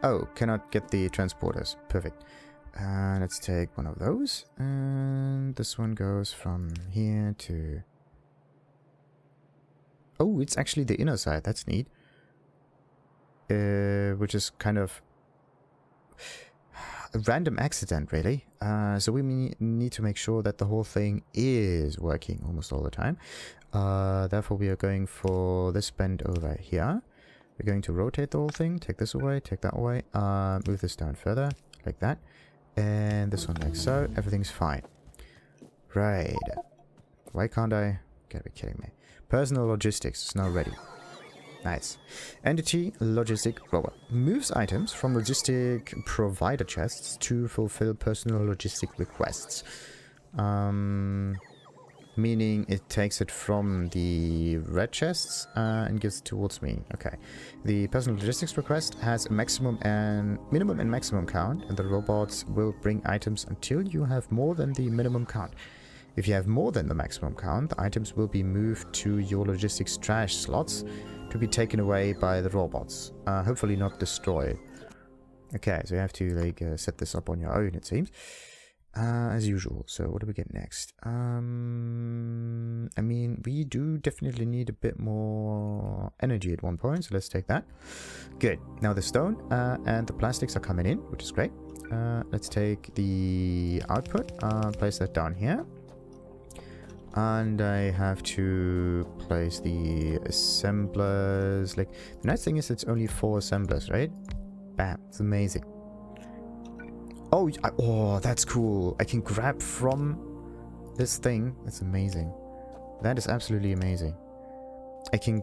Oh, cannot get the transporters. Perfect. Let's take one of those. And this one goes from here to... Oh, it's actually the inner side. That's neat. Which is kind of a random accident, really. So we need to make sure that the whole thing is working almost all the time. Therefore, we are going for this bend over here. We're going to rotate the whole thing. Take this away, take that away. Move this down further, like that. And this one like so. Everything's fine. Right. Why can't I? You gotta be kidding me. Personal logistics is now ready. Nice. Entity logistic robot moves items from logistic provider chests to fulfill personal logistic requests. Meaning it takes it from the red chests and gives it towards me. Okay. The personal logistics request has a minimum and maximum count, and the robots will bring items until you have more than the minimum count. If you have more than the maximum count, the items will be moved to your logistics trash slots to be taken away by the robots. Hopefully not destroyed. Okay, so you have to like set this up on your own, it seems. as usual. So what do we get next? I mean, we do definitely need a bit more energy at one point, so let's take that. Good. Now the stone and the plastics are coming in, which is great. Let's take the output, place that down here. And I have to place the assemblers. Like, the nice thing is it's only 4 assemblers, right? Bam. It's amazing. Oh, oh, that's cool. I can grab from this thing. That's amazing. That is absolutely amazing. I can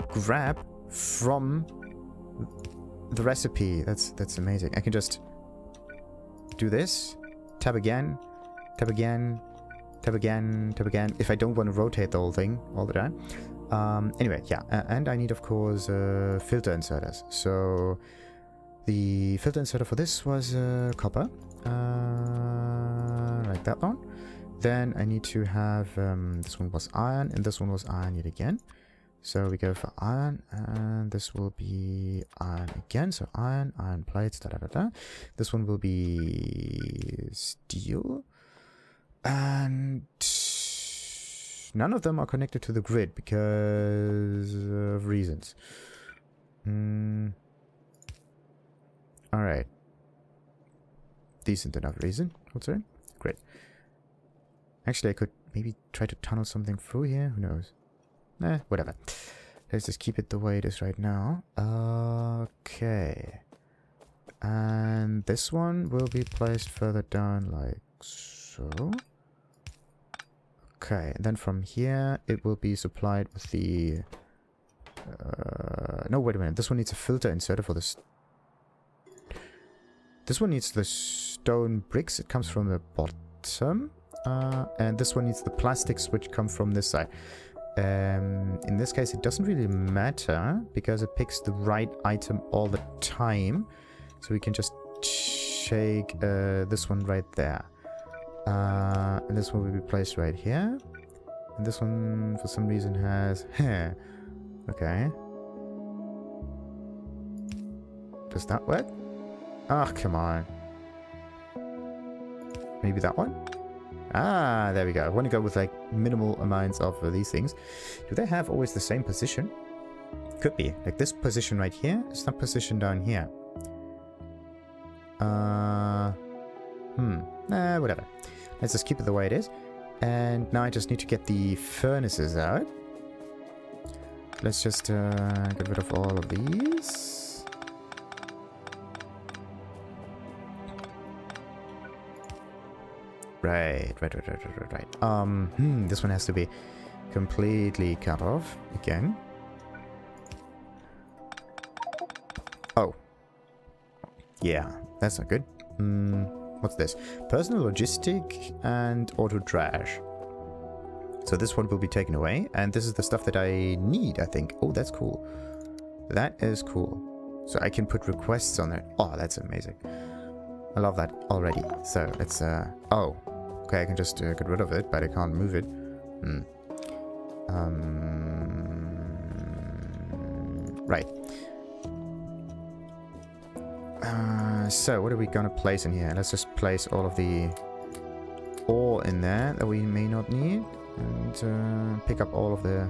grab from the recipe. That's amazing. I can just do this. Tab again. Tab again. Tab again. Tab again. If I don't want to rotate the whole thing all the time. Anyway, yeah. And I need, of course, filter inserters. So the filter inserter for this was copper, like that one. Then I need to have, this one was iron, and this one was iron yet again. So we go for iron, and this will be iron again. So iron plates, This one will be steel. And none of them are connected to the grid because of reasons. Alright. Decent enough reason, I'd say. Great. Actually, I could maybe try to tunnel something through here. Who knows? Whatever. Let's just keep it the way it is right now. Okay. And this one will be placed further down like so. Okay, and then from here it will be supplied with the... no, wait a minute. This one needs a filter inserter for this. This one needs the stone bricks. It comes from the bottom. And this one needs the plastics, which come from this side. In this case, it doesn't really matter because it picks the right item all the time. So we can just shake this one right there. And this one will be placed right here. And this one, for some reason, has... Okay. Does that work? Ah, come on. Maybe that one? Ah, there we go. I want to go with like minimal amounts of these things. Do they have always the same position? Could be. Like this position right here is that position down here. Whatever. Let's just keep it the way it is. And now I just need to get the furnaces out. Let's just get rid of all of these. Right. This one has to be completely cut off again. Oh. Yeah, that's not good. What's this? Personal logistic and auto trash. So this one will be taken away, and this is the stuff that I need, I think. Oh, that's cool. That is cool. So I can put requests on it. Oh, that's amazing. I love that already. So let's, oh. Okay, I can just get rid of it, but I can't move it. Right. So what are we gonna place in here? Let's just place all of the ore in there that we may not need, and pick up all of the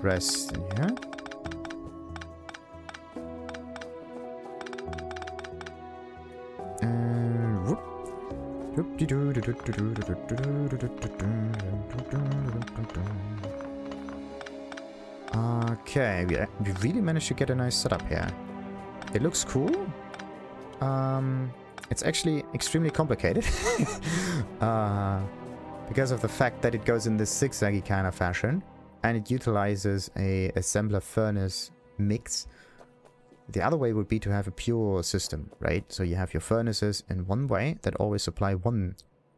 rest in here. Okay, we really managed to get a nice setup here. It looks cool. It's actually extremely complicated because of the fact that it goes in this zigzaggy kind of fashion, and it utilizes a assembler furnace mix. The other way would be to have a pure system, right? So you have your furnaces in one way that always supply one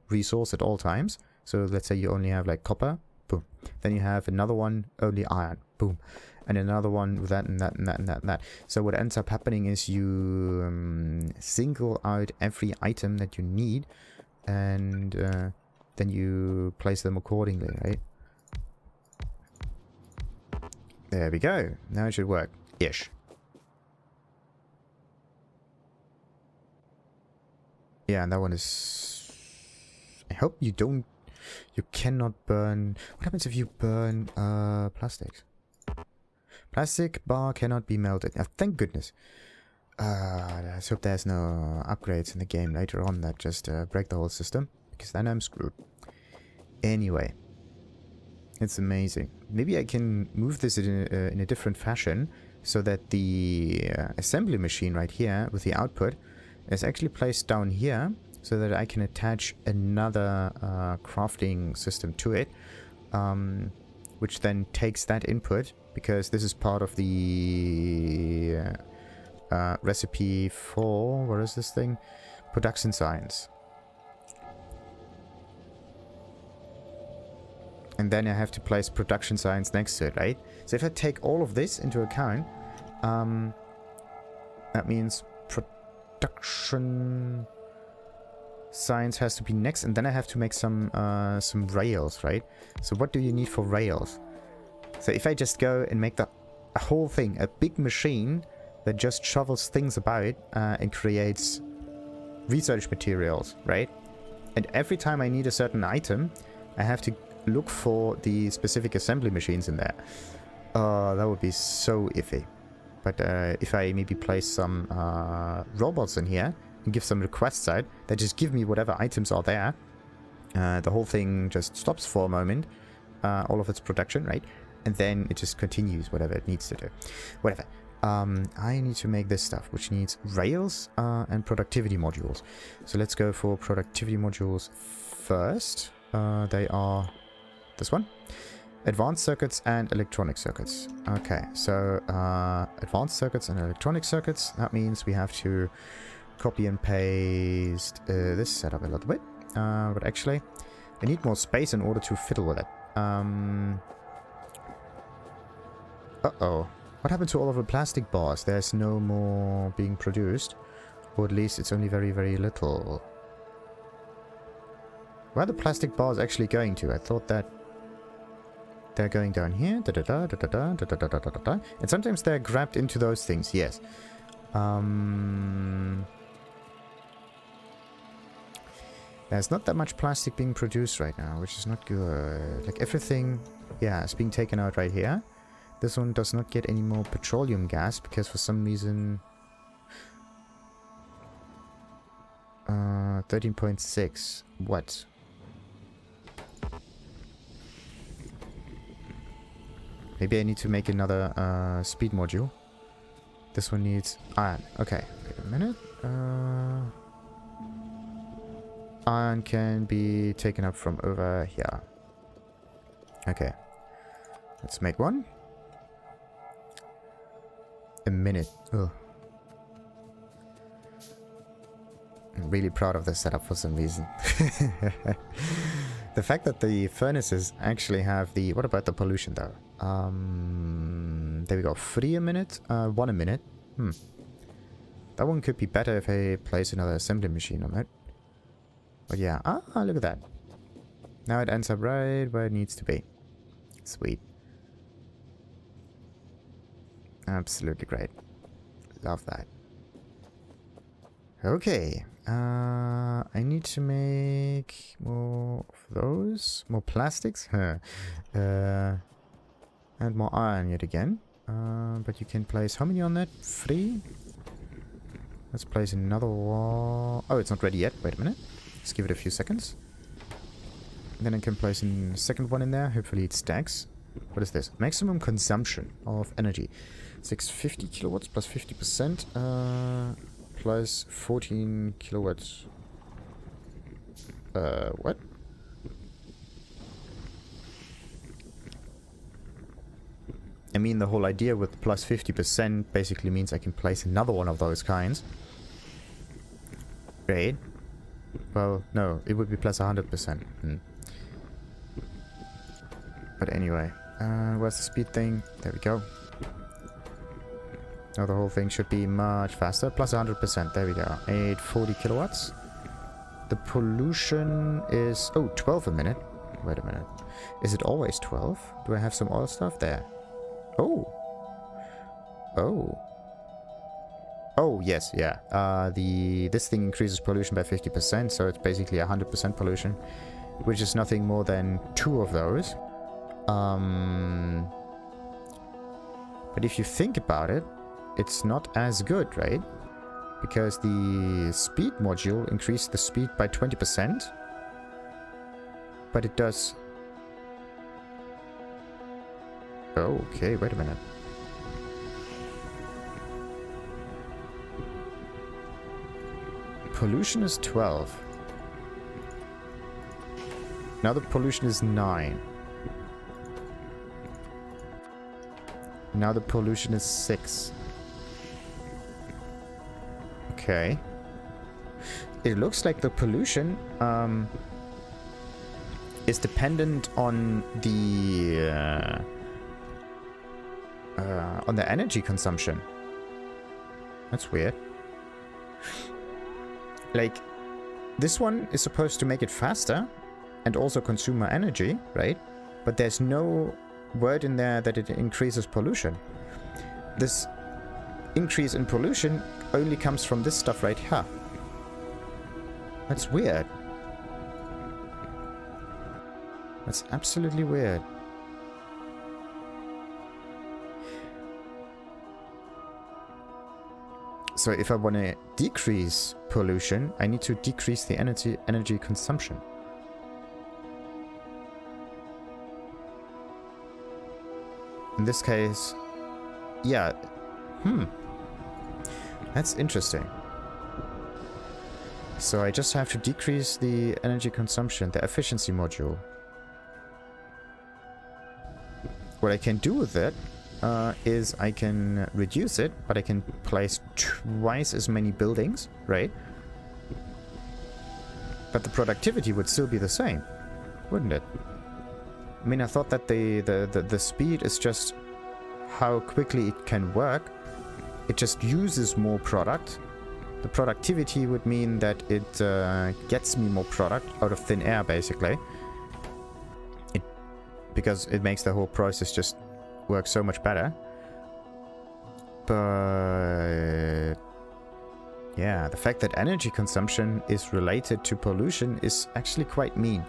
resource at all times. So let's say you only have like copper, boom. Then you have another one, only iron, boom. And another one with that and that and that and that and that. So what ends up happening is you single out every item that you need, and then you place them accordingly, right? There we go. Now it should work. Ish. Yeah, and that one is... I hope you don't... You cannot burn... What happens if you burn plastics? Plastic bar cannot be melted. Thank goodness. Let's hope there's no upgrades in the game later on that just break the whole system, because then I'm screwed. Anyway, it's amazing. Maybe I can move this in a different fashion so that the assembly machine right here with the output is actually placed down here so that I can attach another crafting system to it, which then takes that input, because this is part of the recipe for, what is this thing? Production science. And then I have to place production science next to it, right? So if I take all of this into account, that means production science has to be next, and then I have to make some rails, right? So what do you need for rails? So if I just go and make a whole thing, a big machine that just shovels things about and creates research materials, right? And every time I need a certain item, I have to look for the specific assembly machines in there. That would be so iffy. But if I maybe place some robots in here and give some requests out that just give me whatever items are there, the whole thing just stops for a moment, all of its production, right? And then it just continues whatever it needs to do. Whatever. I need to make this stuff, which needs rails and productivity modules. So let's go for productivity modules first. They are this one. Advanced circuits and electronic circuits. Okay, so advanced circuits and electronic circuits. That means we have to copy and paste this setup a little bit. But actually, I need more space in order to fiddle with it. Uh-oh. What happened to all of the plastic bars? There's no more being produced. Or at least it's only very, very little. Where are the plastic bars actually going to? I thought that they're going down here. Da, da, da, da, da, da, da, da, da, da, da. And sometimes they're grabbed into those things, yes. There's not that much plastic being produced right now, which is not good. Like everything, yeah, is being taken out right here. This one does not get any more petroleum gas because for some reason 13.6. What? Maybe I need to make another speed module. This one needs iron. Okay, wait a minute. Iron can be taken up from over here. Okay. Let's make one. A minute. Oh. I'm really proud of this setup for some reason. The fact that the furnaces actually have the... What about the pollution though? There we go. 3 a minute? 1 a minute. That one could be better if I place another assembly machine on it. But yeah. Ah, look at that. Now it ends up right where it needs to be. Sweet. Absolutely great. Love that. Okay. I need to make more of those. More plastics. And more iron yet again. But you can place how many on that? 3? Let's place another wall. Oh, it's not ready yet. Wait a minute. Let's give it a few seconds. And then I can place a second one in there. Hopefully it stacks. What is this? Maximum consumption of energy. 650 kilowatts plus 50%. Plus 14 kilowatts. What? I mean, the whole idea with plus 50% basically means I can place another one of those kinds. Great. Well, no, it would be plus 100%. But anyway, where's the speed thing? There we go. Now the whole thing should be much faster. Plus 100%. There we go. 840 kilowatts. The pollution is... Oh, 12 a minute. Wait a minute. Is it always 12? Do I have some oil stuff there? Oh. Oh. Oh, yes, yeah. This thing increases pollution by 50%, so it's basically 100% pollution, which is nothing more than 2 of those. But if you think about it, it's not as good, right? Because the speed module increased the speed by 20%, but it does... Oh, okay, wait a minute. Pollution is 12. Now the pollution is 9. Now the pollution is 6. Okay. It looks like the pollution is dependent on the energy consumption. That's weird. Like, this one is supposed to make it faster and also consume more energy, right? But there's no word in there that it increases pollution. This increase in pollution only comes from this stuff right here. That's weird. That's absolutely weird. So if I want to decrease pollution, I need to decrease the energy consumption. In this case, yeah. That's interesting. So I just have to decrease the energy consumption, the efficiency module. What I can do with it is I can reduce it, but I can place twice as many buildings, right? But the productivity would still be the same, wouldn't it? I mean, I thought that the speed is just how quickly it can work. It just uses more product. The productivity would mean that it gets me more product out of thin air, basically. Because it makes the whole process just work so much better. But yeah, the fact that energy consumption is related to pollution is actually quite mean.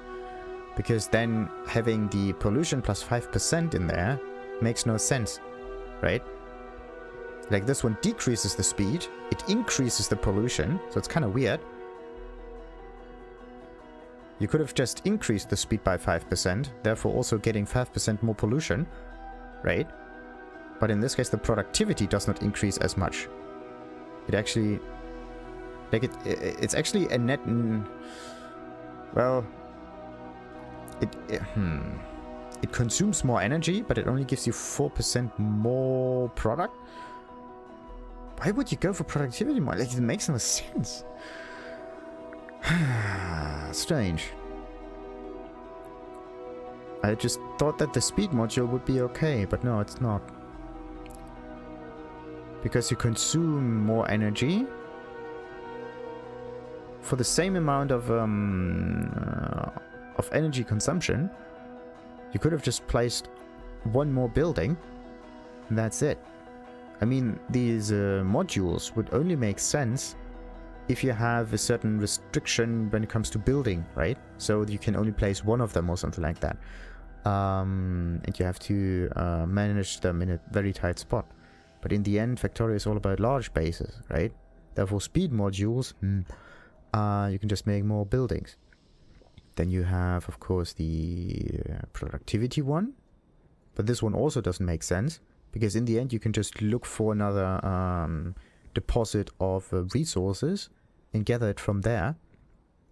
Because then having the pollution plus 5% in there makes no sense, right? Like, this one decreases the speed, it increases the pollution, so it's kind of weird. You could have just increased the speed by 5%, therefore also getting 5% more pollution, right? But in this case, the productivity does not increase as much. It actually... Like, it's actually a net... Well... It consumes more energy, but it only gives you 4% more product? Why would you go for productivity more? Like, it makes no sense. Strange. I just thought that the speed module would be okay, but no, it's not. Because you consume more energy for the same amount of energy consumption. You could have just placed one more building, and that's it. I mean, these modules would only make sense if you have a certain restriction when it comes to building, right? So you can only place one of them or something like that. And you have to manage them in a very tight spot. But in the end, Factorio is all about large bases, right? Therefore, speed modules, you can just make more buildings. Then you have, of course, the productivity one. But this one also doesn't make sense. Because in the end, you can just look for another deposit of resources and gather it from there.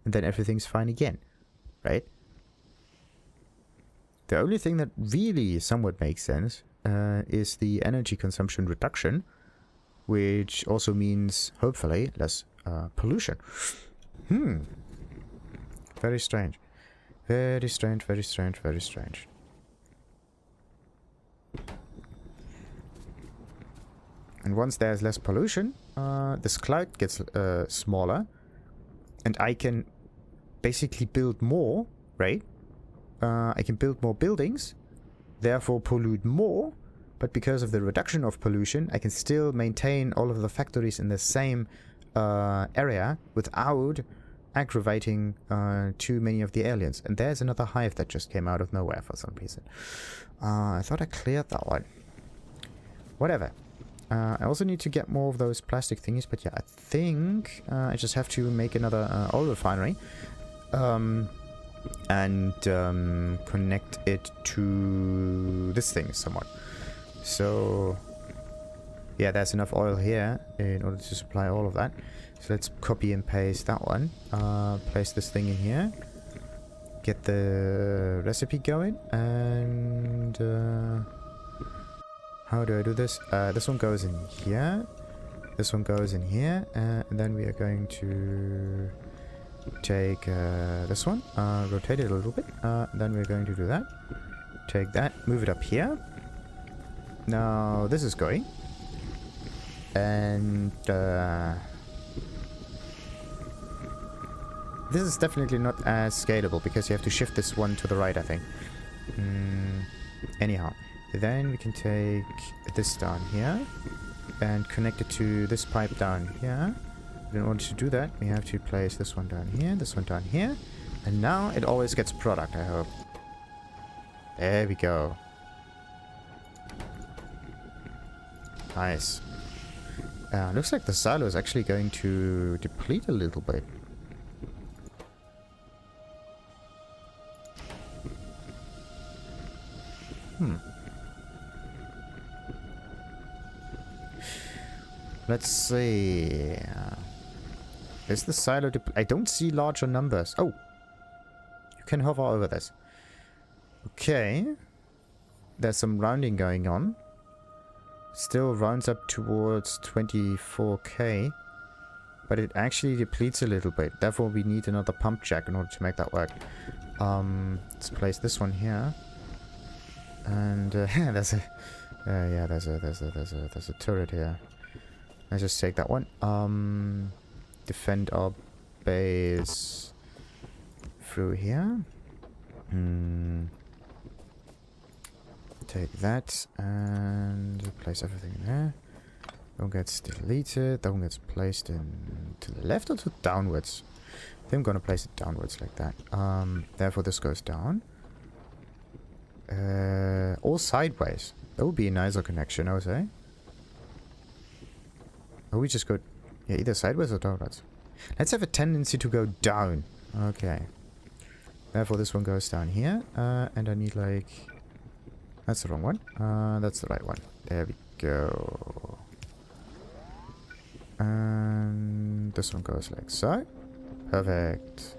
And then everything's fine again, right? The only thing that really somewhat makes sense is the energy consumption reduction, which also means, hopefully, less pollution. Very strange. Very strange, very strange, very strange. And once there's less pollution, this cloud gets smaller, and I can basically build more, right? I can build more buildings, therefore pollute more, but because of the reduction of pollution, I can still maintain all of the factories in the same area without aggravating too many of the aliens. And there's another hive that just came out of nowhere for some reason. I thought I cleared that one. Whatever. I also need to get more of those plastic thingies, but yeah, I think I just have to make another oil refinery and connect it to this thing somewhat. So yeah, there's enough oil here in order to supply all of that. So let's copy and paste that one. Place this thing in here. Get the recipe going. And how do I do this? This one goes in here. This one goes in here. And then we are going to take this one. Rotate it a little bit. Then we're going to do that. Take that. Move it up here. Now this is going. And this is definitely not as scalable because you have to shift this one to the right, I think. Anyhow, then we can take this down here and connect it to this pipe down here. In order to do that, we have to place this one down here, this one down here. And now it always gets product, I hope. There we go. Nice. Looks like the silo is actually going to deplete a little bit. Let's see. Is the silo I don't see larger numbers. Oh! You can hover over this. Okay. There's some rounding going on. Still rounds up towards 24k. But it actually depletes a little bit. Therefore we need another pump jack in order to make that work. Let's place this one here. And there's a there's a turret here. Let's just take that one. Defend our base through here. Take that and place everything in there. That one gets deleted. That one gets placed in to the left or to downwards. I think I'm gonna place it downwards like that. Therefore this goes down. Or sideways. That would be a nicer connection, I would say. Or we just go... Yeah, either sideways or downwards. Let's have a tendency to go down. Okay. Therefore this one goes down here. And I need like... That's the wrong one. That's the right one. There we go. And this one goes like so. Perfect.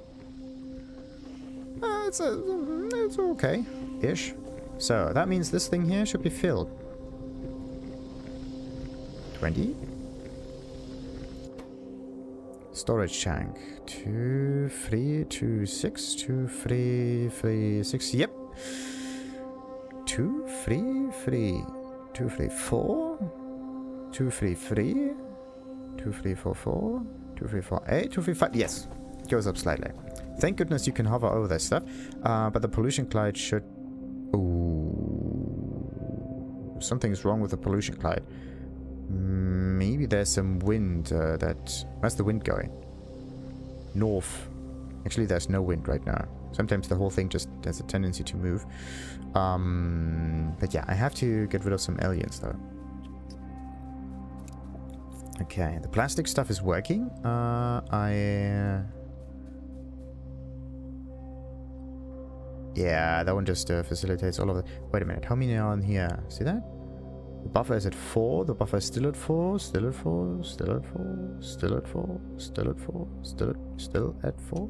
It's okay-ish. So, that means this thing here should be filled. 20. Storage tank. 2, 3, 2, 6, 2, 3, 3, 6. Yep. 2, 3, 3. 2, 3, 4. 2, 3, 3. 2, 3, 4, 4. 2, 3, 4, 8. 2, 3, 5. Yes. Goes up slightly. Thank goodness you can hover over this stuff. But the pollution cloud should... Ooh. Something's wrong with the pollution cloud. Maybe there's some wind Where's the wind going? North. Actually, there's no wind right now. Sometimes the whole thing just has a tendency to move. But yeah, I have to get rid of some aliens though. Okay, the plastic stuff is working. Yeah, that one just facilitates all of it. Wait a minute, how many are on here? See that? The buffer is at 4, the buffer is still at 4, still at 4, still at 4, still at 4, still at 4, still at 4.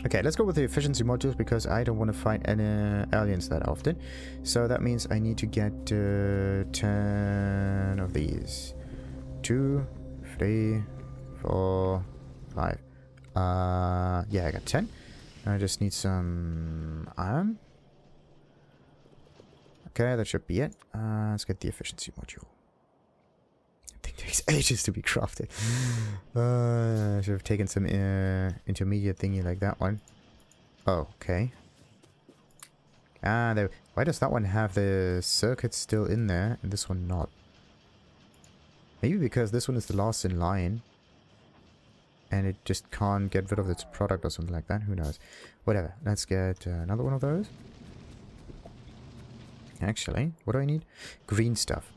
Okay, let's go with the efficiency modules because I don't want to fight any aliens that often. So that means I need to get 10 of these. 2, 3, 4, 5. Yeah, I got 10. I just need some iron. Okay, that should be it. Let's get the efficiency module. I think it takes ages to be crafted. I should have taken some intermediate thingy like that one. Oh, okay. Ah, there. Why does that one have the circuit still in there and this one not? Maybe because this one is the last in line. And it just can't get rid of its product or something like that. Who knows? Whatever. Let's get another one of those. Actually, what do I need? Green stuff.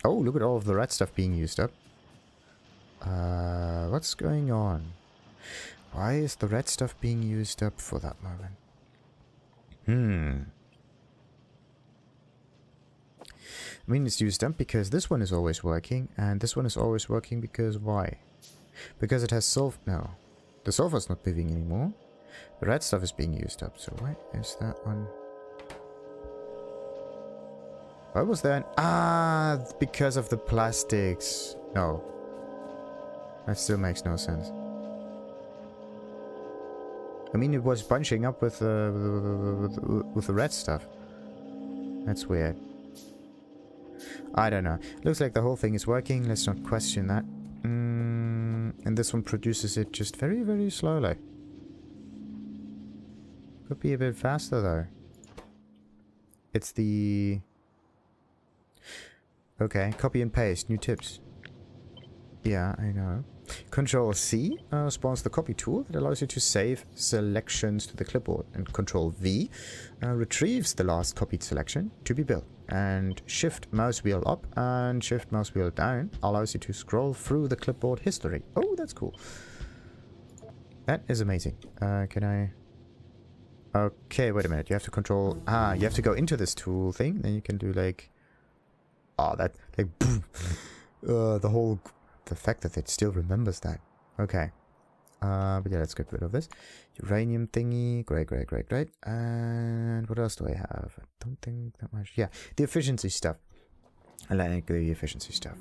Oh, look at all of the red stuff being used up. What's going on? Why is the red stuff being used up for that moment? I mean, it's used up because this one is always working, and this one is always working because why? Because it has sulfur. No, the sulfur's not moving anymore. The red stuff is being used up, so why is that one? Why was that? Ah, because of the plastics. No. That still makes no sense. I mean, it was bunching up with the red stuff. That's weird. I don't know. Looks like the whole thing is working. Let's not question that. And this one produces it just very, very slowly. Could be a bit faster though. It's the... Okay, copy and paste. New tips. Yeah, I know. Control C spawns the copy tool that allows you to save selections to the clipboard. And Control V retrieves the last copied selection to be built. And Shift mouse wheel up and Shift mouse wheel down allows you to scroll through the clipboard history. Oh, that's cool. That is amazing. Can I... Okay, wait a minute. You have to control... Ah, you have to go into this tool thing. Then you can do like... Oh, that... Like... the whole... The fact that it still remembers that. Okay. But yeah, let's get rid of this. Uranium thingy. Great, great, great, great. And what else do I have? I don't think that much. Yeah, the efficiency stuff. I like the efficiency stuff.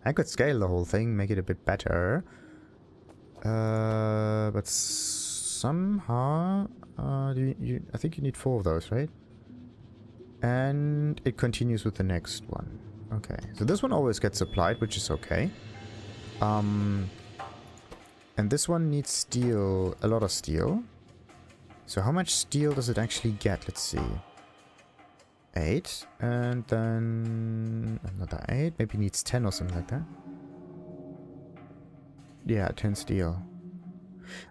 I could scale the whole thing, make it a bit better. But somehow... I think you need 4 of those, right? And it continues with the next one. Okay, so this one always gets supplied, which is okay. And this one needs steel, a lot of steel. So how much steel does it actually get? Let's see. 8, and then another 8. Maybe needs 10 or something like that. Yeah, 10 steel.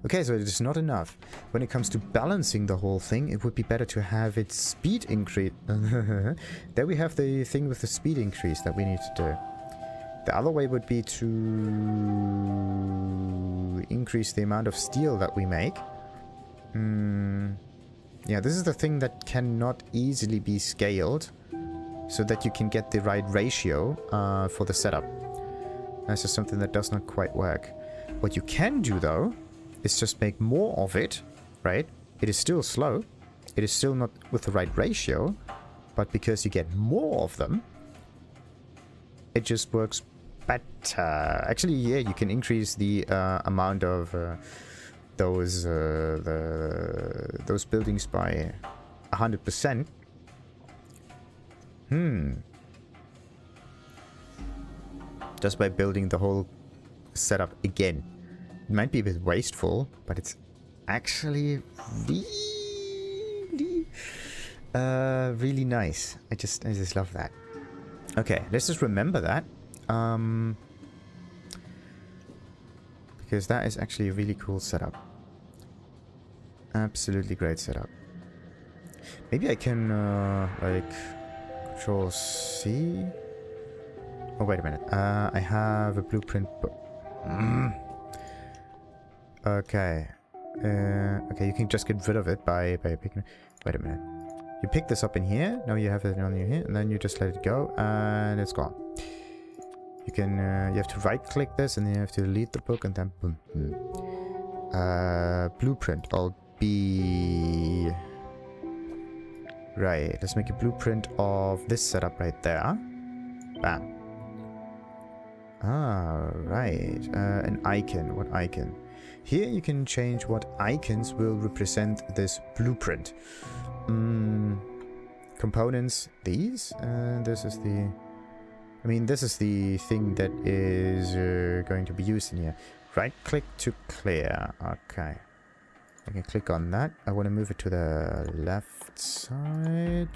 Okay, so it is not enough. When it comes to balancing the whole thing, it would be better to have its speed increase. There we have the thing with the speed increase that we need to do. The other way would be to increase the amount of steel that we make. Yeah, this is the thing that cannot easily be scaled so that you can get the right ratio for the setup. That's just something that does not quite work. What you can do though is just make more of it, right? It is still slow. It is still not with the right ratio, but because you get more of them, it just works better. Actually, yeah, you can increase the amount of those buildings by 100%. Just by building the whole setup again. It might be a bit wasteful, but it's actually really nice. I just love that. Okay, let's just remember that. Because that is actually a really cool setup. Absolutely great setup. Maybe I can like Control C. Oh, wait a minute. I have a blueprint book. Okay. Okay, you can just get rid of it by picking... Wait a minute. You pick this up in here. Now you have it on your here. And then you just let it go. And it's gone. You can... you have to right-click this. And then you have to delete the book. And then... Boom. Blueprint. I'll be... Right. Let's make a blueprint of this setup right there. Bam. Ah, right. An icon. What icon? Here you can change what icons will represent this blueprint. Components, these. And this is the I mean, this is the thing that is going to be used in here. Right click to clear. Okay. I can click on that. I want to move it to the left side.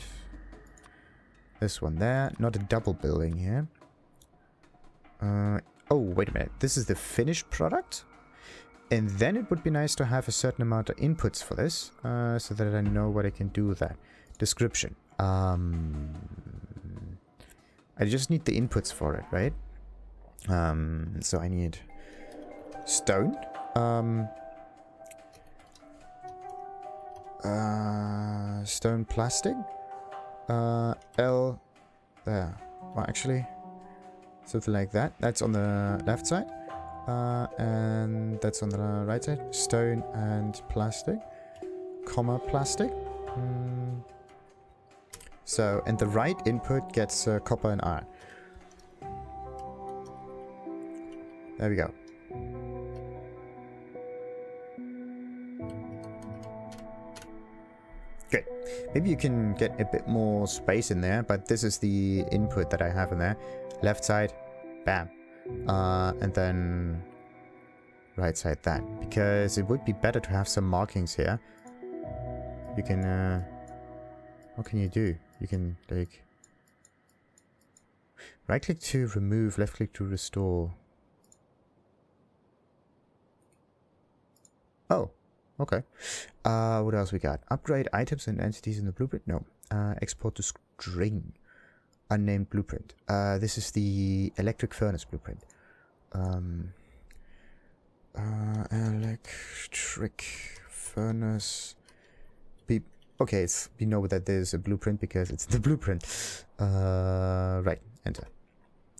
This one there. Not a double building here. Oh, wait a minute. This is the finished product? And then it would be nice to have a certain amount of inputs for this, so that I know what I can do with that. Description. I just need the inputs for it, right? So I need stone. Stone plastic. L. There. Well, actually, something like that. That's on the left side. And that's on the right side. Stone and plastic. Comma plastic. So, and the right input gets copper and iron. There we go. Good. Maybe you can get a bit more space in there, but this is the input that I have in there. Left side, bam. And then right side that. Because it would be better to have some markings here. You can, what can you do? You can, like, right click to remove, left click to restore. Oh, okay. What else we got? Upgrade items and entities in the blueprint? No. Export to string. Unnamed blueprint. This is the electric furnace blueprint. Electric furnace. Okay, we know that there's a blueprint because it's the blueprint. Right, enter.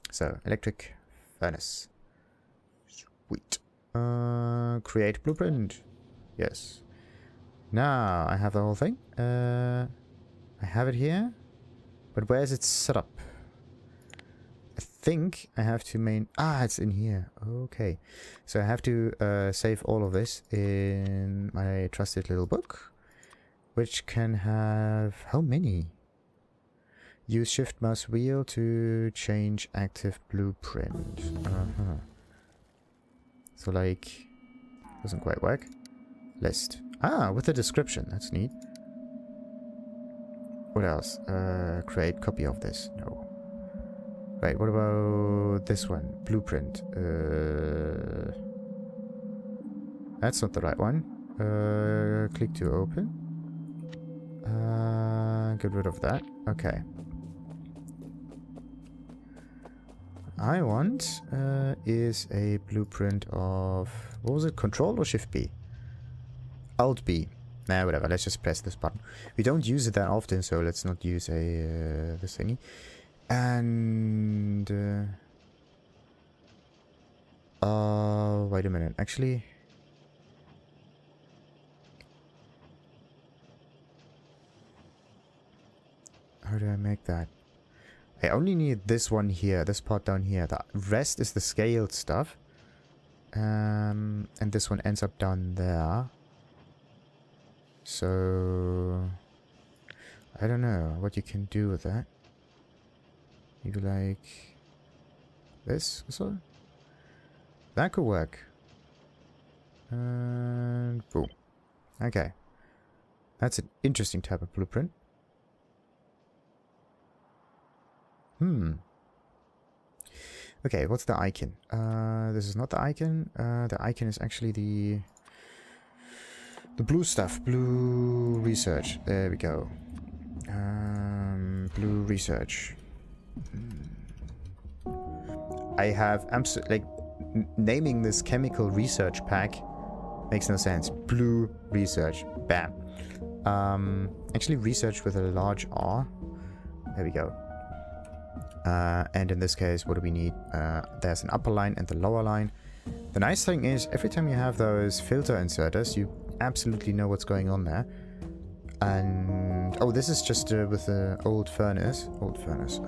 So, electric furnace. Sweet. Create blueprint. Yes. Now I have the whole thing. I have it here. But where is it set up? I think I have to it's in here. Okay. So I have to save all of this in my trusted little book. Which can have... how many? Use shift mouse wheel to change active blueprint. So like... doesn't quite work. List. With the description. That's neat. What else? Create copy of this. No. Right, what about this one? Blueprint. That's not the right one. Click to open. Get rid of that. Okay. I want is a blueprint of... what was it? Control or Shift B? Alt B. Nah, whatever. Let's just press this button. We don't use it that often, so let's not use this thingy. And... wait a minute. Actually... how do I make that? I only need this one here, this part down here. The rest is the scaled stuff. And this one ends up down there. So... I don't know what you can do with that. Maybe like... this or so? That could work. And boom. Okay. That's an interesting type of blueprint. Okay, what's the icon? This is not the icon. The icon is actually the blue stuff. Blue research. There we go. Blue research. I have like naming this chemical research pack makes no sense. Blue research. Bam. Actually research with a large R. There we go. And in this case, what do we need? There's an upper line and the lower line. The nice thing is, every time you have those filter inserters, you absolutely know what's going on there. And... oh, this is just with the old furnace. Old furnace.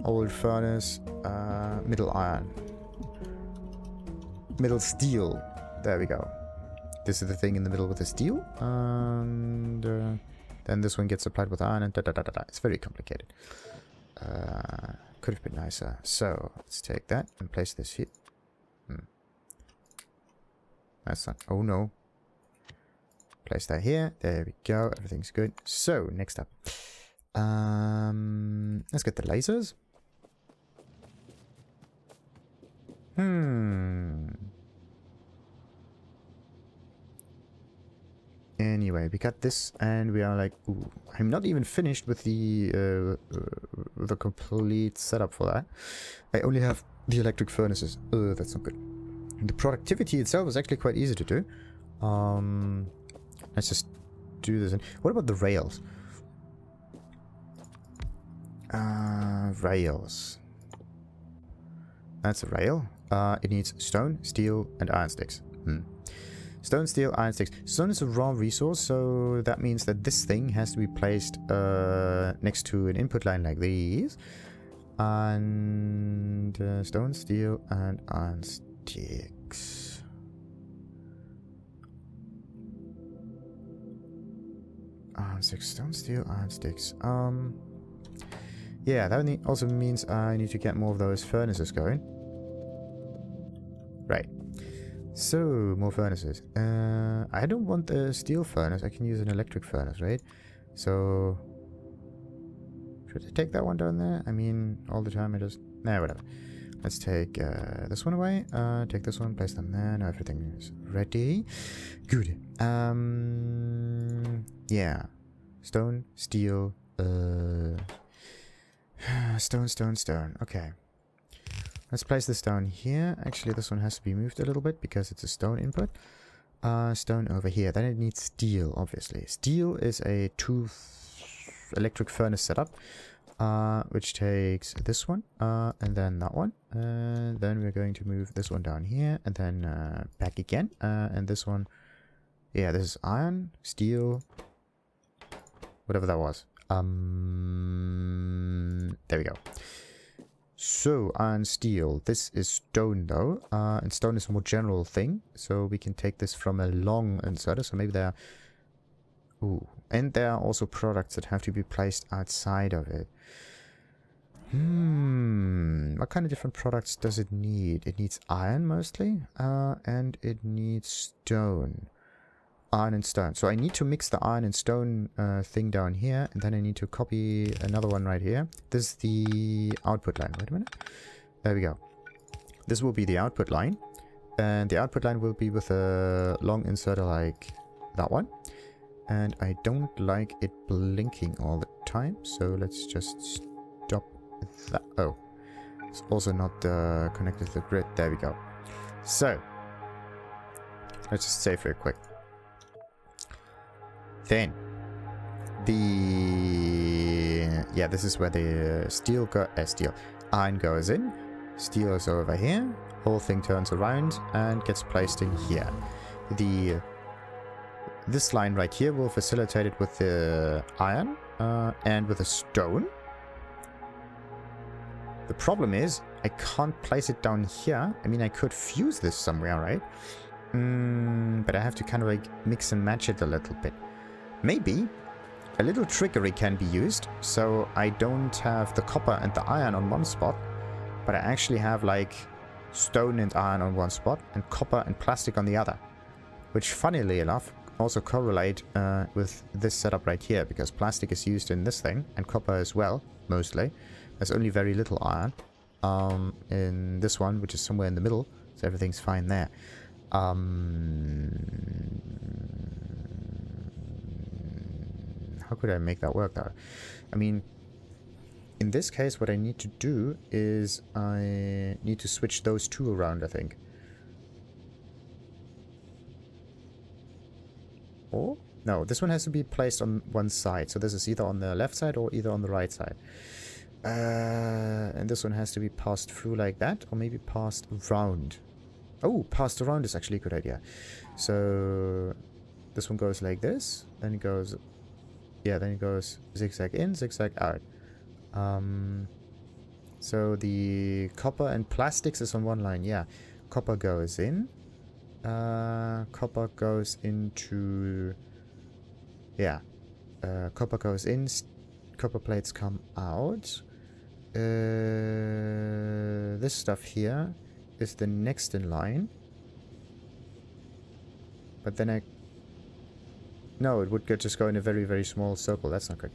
Old furnace. Middle iron. Middle steel. There we go. This is the thing in the middle with the steel. And... Then this one gets supplied with iron and da-da-da-da-da. It's very complicated. Could have been nicer. So, let's take that and place this here. That's not... Oh, no. Place that here. There we go. Everything's good. So, next up. Let's get the lasers. Anyway, we got this, and we are like, ooh, I'm not even finished with the complete setup for that. I only have the electric furnaces. That's not good. The productivity itself is actually quite easy to do. Let's just do this. What about the rails? Rails. That's a rail. It needs stone, steel, and iron sticks. Stone, steel, iron sticks. Stone is a raw resource, so that means that this thing has to be placed next to an input line like these. And stone, steel, and iron sticks. Iron sticks, stone, steel, iron sticks. Yeah, that also means I need to get more of those furnaces going. Right. So, more furnaces. I don't want a steel furnace. I can use an electric furnace, right? So, should I take that one down there? I mean, all the time I just... Nah, whatever. Let's take this one away. Take this one, place them there. Now everything is ready. Good. Yeah. Stone, steel, stone, stone, stone. Okay. Let's place this down here. Actually, this one has to be moved a little bit because it's a stone input. Stone over here. Then it needs steel, obviously. Steel is a 2 electric furnace setup, which takes this one, and then that one. And then we're going to move this one down here, and then back again. And this one, yeah, this is iron, steel, whatever that was. There we go. So, iron, steel. This is stone, though. And stone is a more general thing. So, we can take this from a long inserter. So, maybe there are... Ooh. And there are also products that have to be placed outside of it. What kind of different products does it need? It needs iron, mostly. And it needs stone. Iron and stone. So I need to mix the iron and stone thing down here, and then I need to copy another one right here. This is the output line. Wait a minute. There we go. This will be the output line, and the output line will be with a long inserter like that one. And I don't like it blinking all the time, so let's just stop that. Oh, it's also not connected to the grid. There we go. So let's just save real quick. Then yeah, this is where the iron goes in. Steel is over here. Whole thing turns around and gets placed in here. This line right here will facilitate it with the iron and with the stone. The problem is I can't place it down here. I mean, I could fuse this somewhere, right? But I have to kind of like mix and match it a little bit. Maybe a little trickery can be used, so I don't have the copper and the iron on one spot, but I actually have like stone and iron on one spot and copper and plastic on the other, which funnily enough also correlate with this setup right here, because plastic is used in this thing and copper as well, mostly. There's only very little iron in this one, which is somewhere in the middle, so everything's fine there. How could I make that work though? I mean, in this case, what I need to do is I need to switch those two around, I think. Or? No, this one has to be placed on one side. So this is either on the left side or either on the right side. And this one has to be passed through like that, or maybe passed around. Oh, passed around is actually a good idea. So this one goes like this, then it goes... Yeah, then it goes zigzag in, zigzag out. So the copper and plastics is on one line. Yeah, copper goes in. Copper goes into... Yeah. Copper goes in, copper plates come out. This stuff here is the next in line. But then no, it would just go in a very, very small circle. That's not good.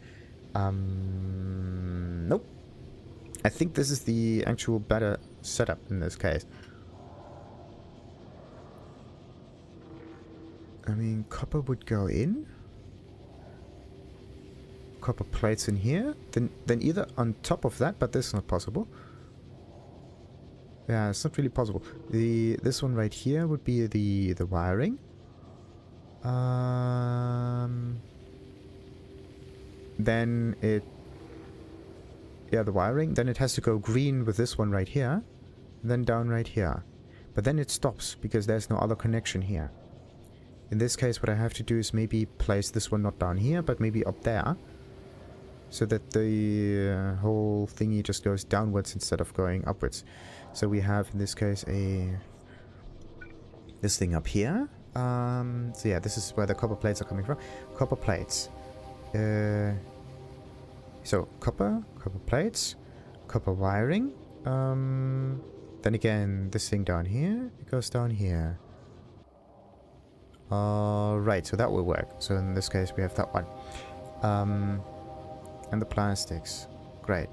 Nope. I think this is the actual better setup in this case. I mean, copper would go in. Copper plates in here. Then either on top of that, but this is not possible. Yeah, it's not really possible. This one right here would be the wiring. Then it... Yeah, the wiring. Then it has to go green with this one right here. Then down right here. But then it stops because there's no other connection here. In this case, what I have to do is maybe place this one not down here, but maybe up there. So that the whole thingy just goes downwards instead of going upwards. So we have, in this case, this thing up here. So yeah, this is where the copper plates are coming from. Copper plates. So copper plates, copper wiring. Then again, this thing down here, it goes down here. Right, so that will work. So in this case, we have that one. And the plastics. Great.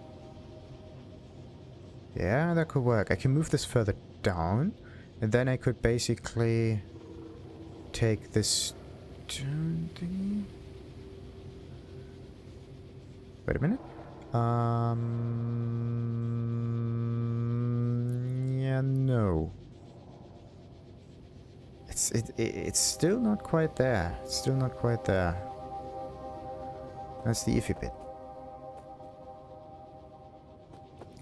Yeah, that could work. I can move this further down. And then I could basically take this stone thingy. Wait a minute. Yeah, no. It's still not quite there. It's still not quite there. That's the iffy bit.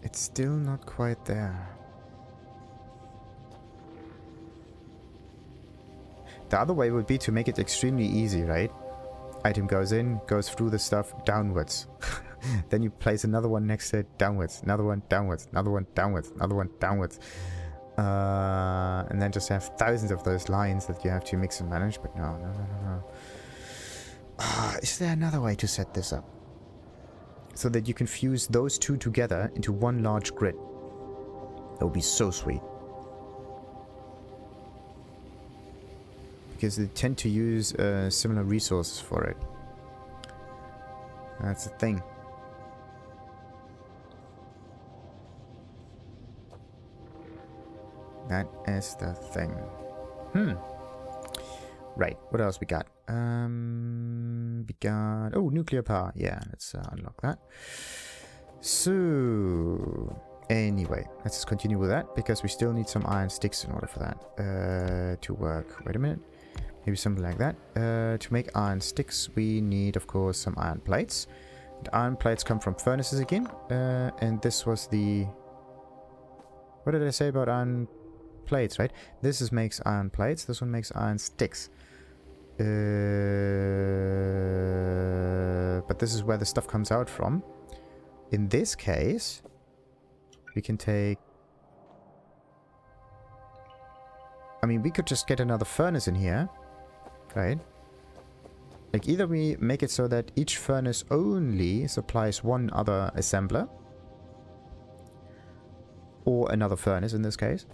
It's still not quite there. The other way would be to make it extremely easy, right? Item goes in, goes through the stuff downwards. Then you place another one next to it downwards. Another one downwards. Another one downwards. Another one downwards. And then just have thousands of those lines that you have to mix and manage. But no. Is there another way to set this up? So that you can fuse those two together into one large grid. That would be so sweet. Because they tend to use similar resources for it. That's the thing. That is the thing. Right, what else we got? We got... Oh, nuclear power. Yeah, let's unlock that. So... Anyway, let's just continue with that, because we still need some iron sticks in order for that to work. Wait a minute. Maybe something like that. To make iron sticks, we need, of course, some iron plates. And iron plates come from furnaces again. And this was the... What did I say about iron plates, right? This makes iron plates. This one makes iron sticks. But this is where the stuff comes out from. In this case, we can take... I mean, we could just get another furnace in here. Right? Like, either we make it so that each furnace only supplies one other assembler. Or another furnace in this case.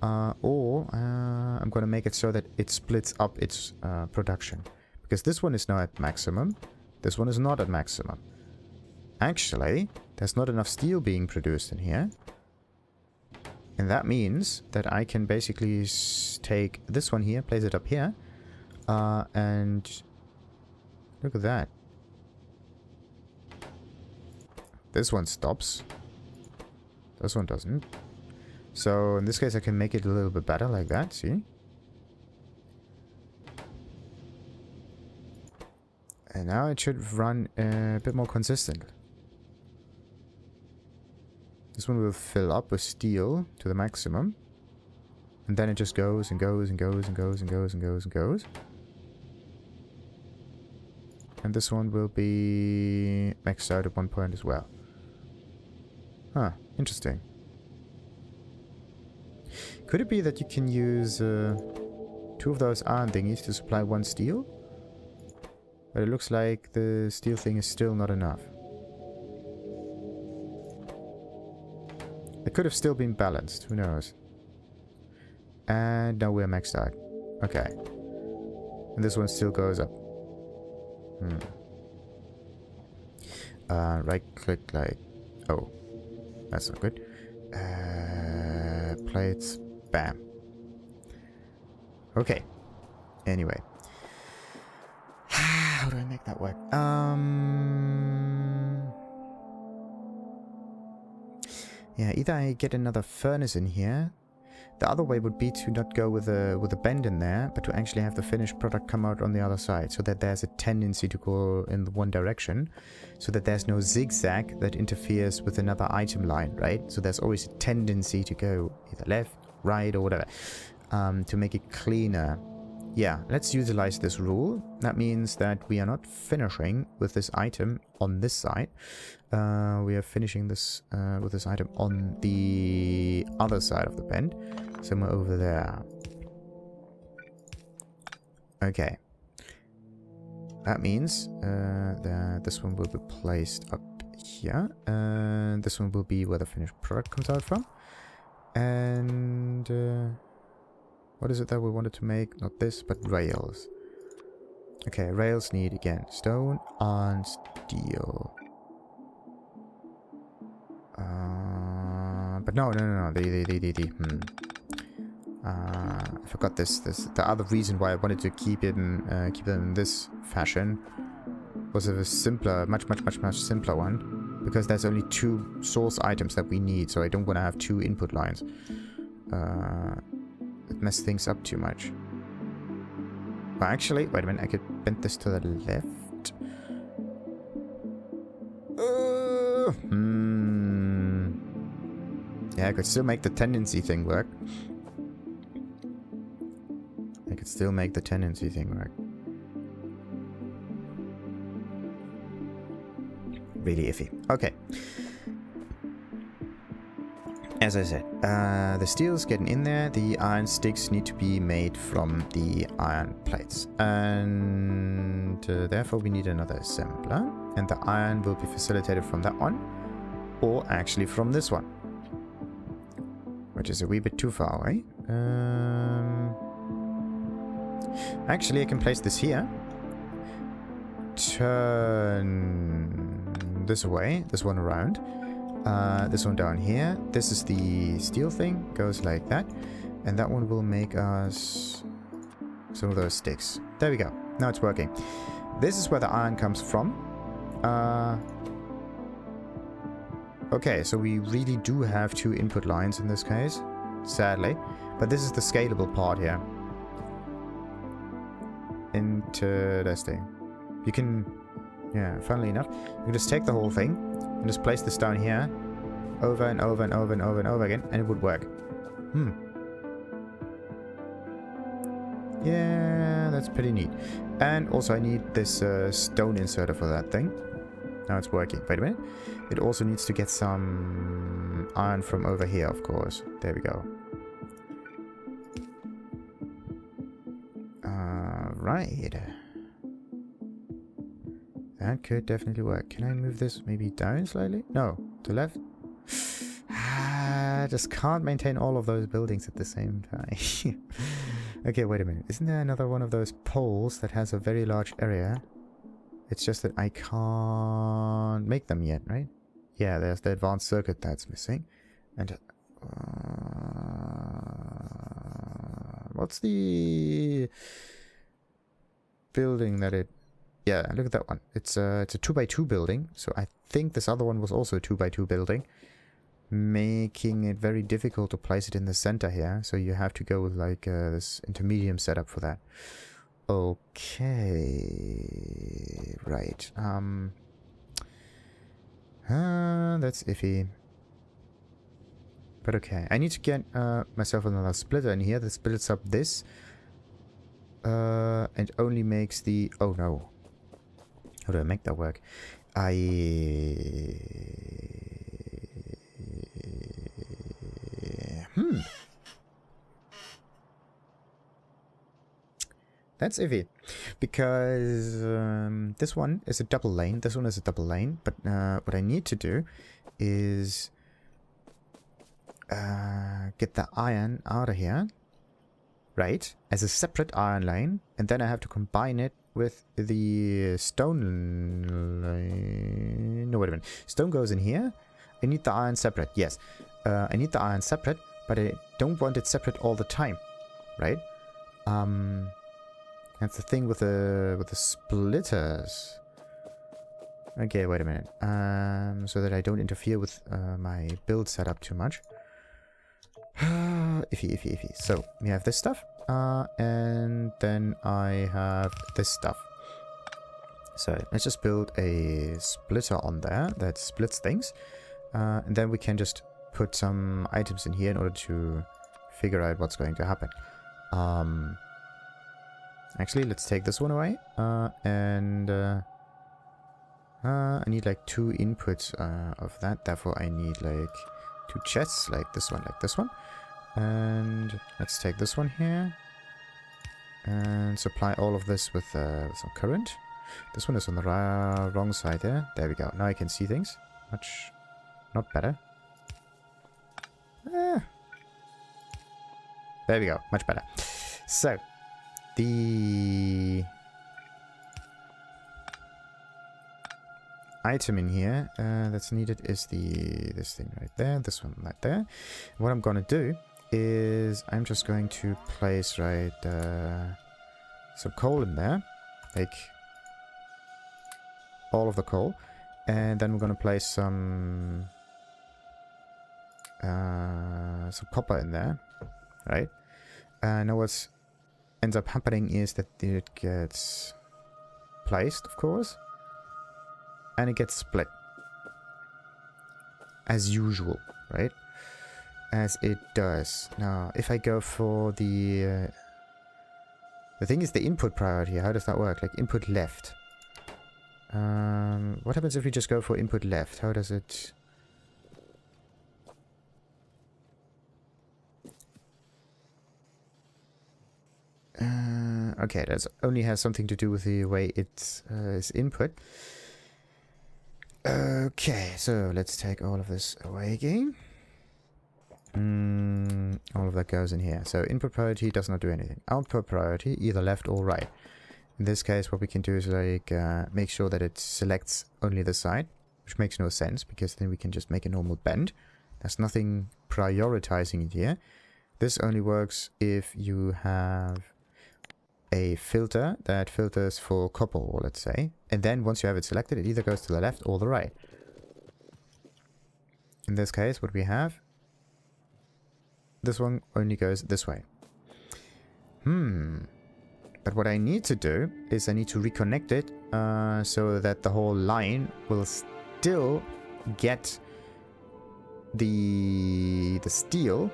Or I'm going to make it so that it splits up its production. Because this one is now at maximum. This one is not at maximum. Actually, there's not enough steel being produced in here. And that means that I can basically take this one here, place it up here. And look at that. This one stops. This one doesn't. So in this case I can make it a little bit better like that, see? And now it should run a bit more consistent. This one will fill up with steel to the maximum. And then it just goes and goes and goes and goes and goes and goes and goes. And this one will be maxed out at one point as well. Huh, interesting. Could it be that you can use two of those iron thingies to supply one steel? But it looks like the steel thing is still not enough. It could have still been balanced. Who knows? And now we're maxed out. Okay. And this one still goes up. Right click like... Oh. That's not good. Plates. Bam. Okay. Anyway. How do I make that work? Yeah, either I get another furnace in here. The other way would be to not go with a bend in there, but to actually have the finished product come out on the other side, so that there's a tendency to go in the one direction, so that there's no zigzag that interferes with another item line, right? So there's always a tendency to go either left, right, or whatever, to make it cleaner. Yeah, let's utilize this rule. That means that we are not finishing with this item on this side. We are finishing this with this item on the other side of the bend. Somewhere over there. Okay. That means that this one will be placed up here. And this one will be where the finished product comes out from. And... what is it that we wanted to make? Not this, but rails. Okay, rails need, again, stone on steel. But no. I forgot this. The other reason why I wanted to keep them in this fashion was a simpler, much simpler one, because there's only 2 source items that we need, so I don't want to have 2 input lines. It messes things up too much. Well, actually, wait a minute. I could bend this to the left. Yeah, I could still make the tendency thing work. Really iffy. Okay. As I said, the steel's getting in there. The iron sticks need to be made from the iron plates. And therefore we need another assembler. And the iron will be facilitated from that one. Or actually from this one. Which is a wee bit too far away. Actually, I can place this here. Turn this away. This one around. This one down here. This is the steel thing. Goes like that. And that one will make us some of those sticks. There we go. Now it's working. This is where the iron comes from. Okay, so we really do have 2 input lines in this case. Sadly. But this is the scalable part here. Interesting. You can... Yeah, funnily enough, you can just take the whole thing and just place this down here over and over and over and over and over again, and it would work. Yeah, that's pretty neat. And also I need this stone inserter for that thing. Now it's working. Wait a minute. It also needs to get some iron from over here, of course. There we go. Right. That could definitely work. Can I move this maybe down slightly? No. To left? I just can't maintain all of those buildings at the same time. Okay, wait a minute. Isn't there another one of those poles that has a very large area? It's just that I can't make them yet, right? Yeah, there's the advanced circuit that's missing. And... what's the... building that it... Yeah, look at that one. It's a 2x2 building. So I think this other one was also a 2x2 building. Making it very difficult to place it in the center here. So you have to go with like this intermediate setup for that. Okay. Right. That's iffy. But okay. I need to get myself another splitter in here that splits up this. And only makes the... Oh no. How do I make that work? That's iffy. Because this one is a double lane. This one is a double lane. But what I need to do is get the iron out of here. Right? As a separate iron lane. And then I have to combine it with the stone lane. No, wait a minute. Stone goes in here. I need the iron separate. Yes. I need the iron separate. But I don't want it separate all the time. Right? That's the thing with the splitters. Okay, wait a minute. So that I don't interfere with my build setup too much. Iffy. So we have this stuff, and then I have this stuff. So let's just build a splitter on there that splits things, and then we can just put some items in here in order to figure out what's going to happen. Actually, let's take this one away, and I need like 2 inputs of that. Therefore, I need like 2 chests, like this one, and let's take this one here and supply all of this with some current. This one is on the wrong side there. There we go. Now I can see things not better. There we go, much better. So the item in here that's needed is this thing right there, this one right there. What I'm gonna do is I'm just going to place some coal in there, like all of the coal, and then we're gonna place some copper in there, right? Now what ends up happening is that it gets placed, of course, and it gets split as usual, right? As it does. Now, if I go for the thing is the input priority. How does that work? Like input left. What happens if we just go for input left? How does it? Okay, that only has something to do with the way it is input. Okay, so let's take all of this away again. All of that goes in here. So input priority does not do anything. Output priority, either left or right. In this case, what we can do is like make sure that it selects only the side, which makes no sense because then we can just make a normal bend. There's nothing prioritizing it here. This only works if you have a filter that filters for copper ore, let's say. And then once you have it selected, it either goes to the left or the right. In this case, what we have, this one only goes this way. But what I need to do is I need to reconnect it so that the whole line will still get the steel,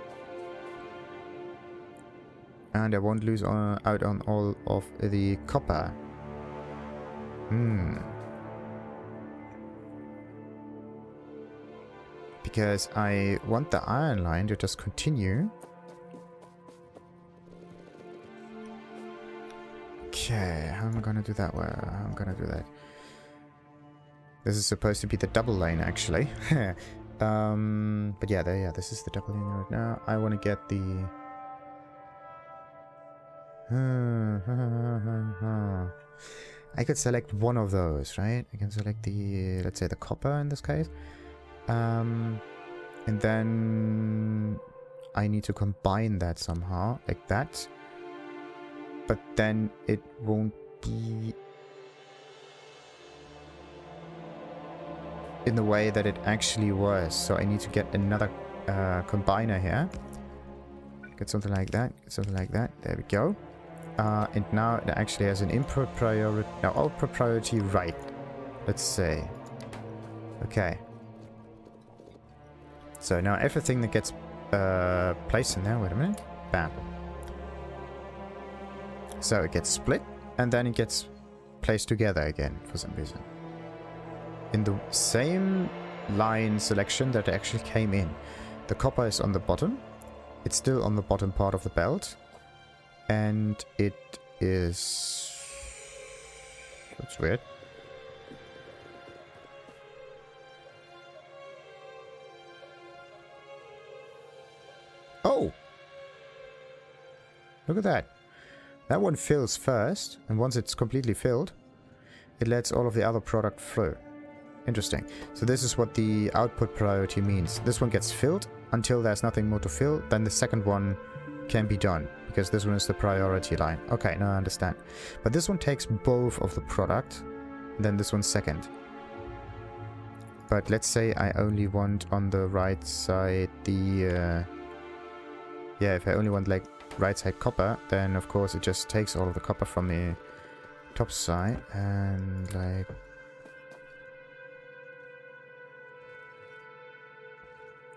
and I won't lose out on all of the copper. Because I want the iron line to just continue. Okay, how am I gonna do that? Well, how am I gonna do that? This is supposed to be the double lane, actually. But yeah, this is the double lane right now. I want to get the... I could select one of those, right? I can select the, let's say the copper in this case. And then I need to combine that somehow, like that. But then it won't be in the way that it actually was. So I need to get another combiner here. Get something like that. Get something like that. There we go. And now it actually has an input priority. Now output priority right. Let's say. Okay. So now everything that gets placed in there. Wait a minute. Bam. So it gets split, and then it gets placed together again for some reason. In the same line selection that actually came in. The copper is on the bottom. It's still on the bottom part of the belt. And it is... That's weird. Oh! Look at that. That one fills first, and once it's completely filled, it lets all of the other product through. Interesting. So this is what the output priority means. This one gets filled until there's nothing more to fill, then the second one can be done, because this one is the priority line. Okay, now I understand. But this one takes both of the product, then this one's second. But let's say I only want on the right side the... yeah, if I only want like right side copper, then of course it just takes all of the copper from the top side and like...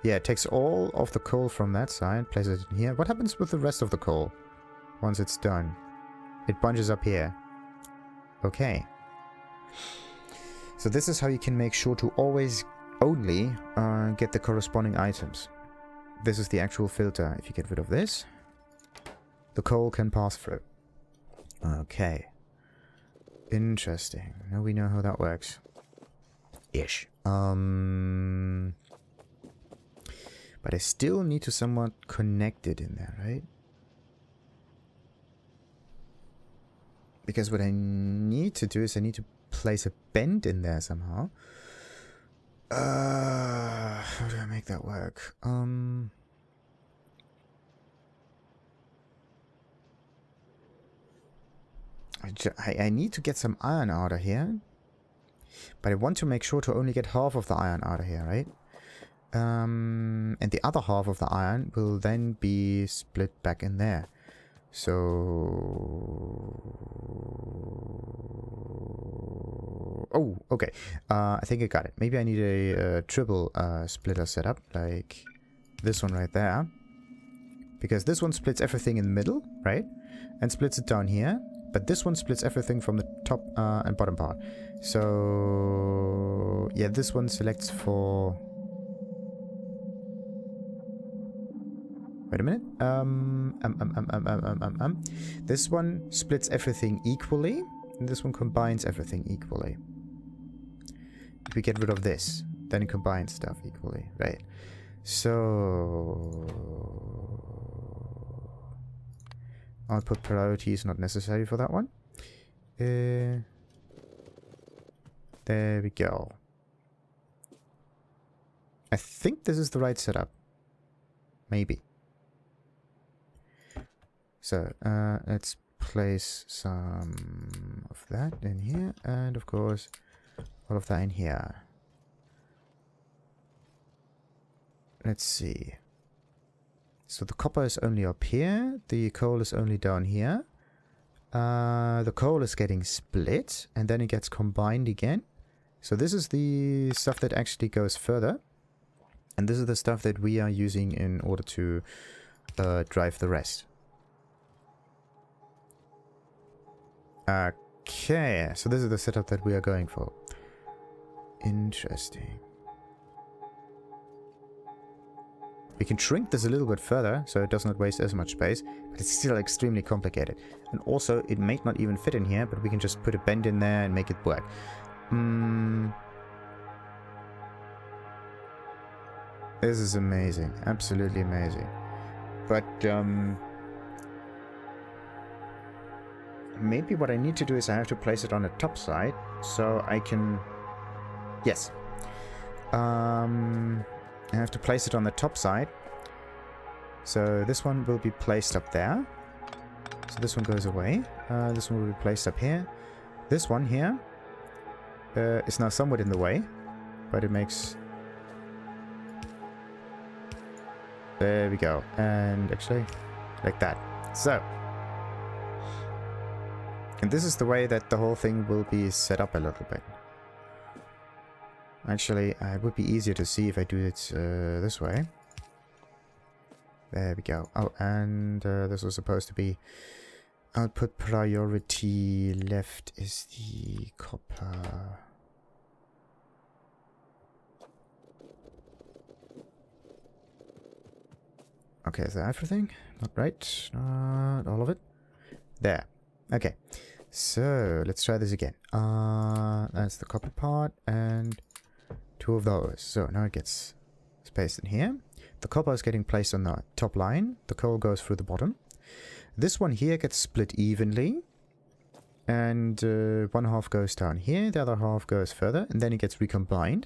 yeah, it takes all of the coal from that side, places it in here. What happens with the rest of the coal once it's done? It bunches up here. Okay. So this is how you can make sure to always only get the corresponding items. This is the actual filter. If you get rid of this, the coal can pass through. Okay. Interesting. Now we know how that works. Ish. But I still need to somewhat connect it in there, right? Because what I need to do is I need to place a bend in there somehow. How do I make that work? I need to get some iron out of here. But I want to make sure to only get half of the iron out of here, right? And the other half of the iron will then be split back in there. So... oh, okay. I think I got it. Maybe I need a triple splitter setup, like this one right there. Because this one splits everything in the middle, right? And splits it down here. But this one splits everything from the top and bottom part. So... yeah, this one selects for... wait a minute. This one splits everything equally, and this one combines everything equally. If we get rid of this, then it combines stuff equally, right? So... output priority is not necessary for that one. There we go. I think this is the right setup. Maybe. So, let's place some of that in here, and of course, all of that in here. Let's see. So the copper is only up here, the coal is only down here. The coal is getting split, and then it gets combined again. So this is the stuff that actually goes further. And this is the stuff that we are using in order to drive the rest. Okay, so this is the setup that we are going for. Interesting. We can shrink this a little bit further, so it does not waste as much space, but it's still extremely complicated. And also, it may not even fit in here, but we can just put a bend in there and make it work. This is amazing. Absolutely amazing. But, maybe what I need to do is I have to place it on the top side, so I can... yes. I have to place it on the top side. So this one will be placed up there. So this one goes away. This one will be placed up here. This one here is now somewhat in the way, but it makes... there we go. And actually, like that. So... and this is the way that the whole thing will be set up a little bit. Actually, it would be easier to see if I do it this way. There we go. Oh, and this was supposed to be output priority. Left is the copper. Okay, is that everything? Not right. Not all of it. There. Okay, so let's try this again. That's the copper part and 2 of those. So now it gets spaced in here. The copper is getting placed on the top line. The coal goes through the bottom. This one here gets split evenly. And one half goes down here, the other half goes further, and then it gets recombined.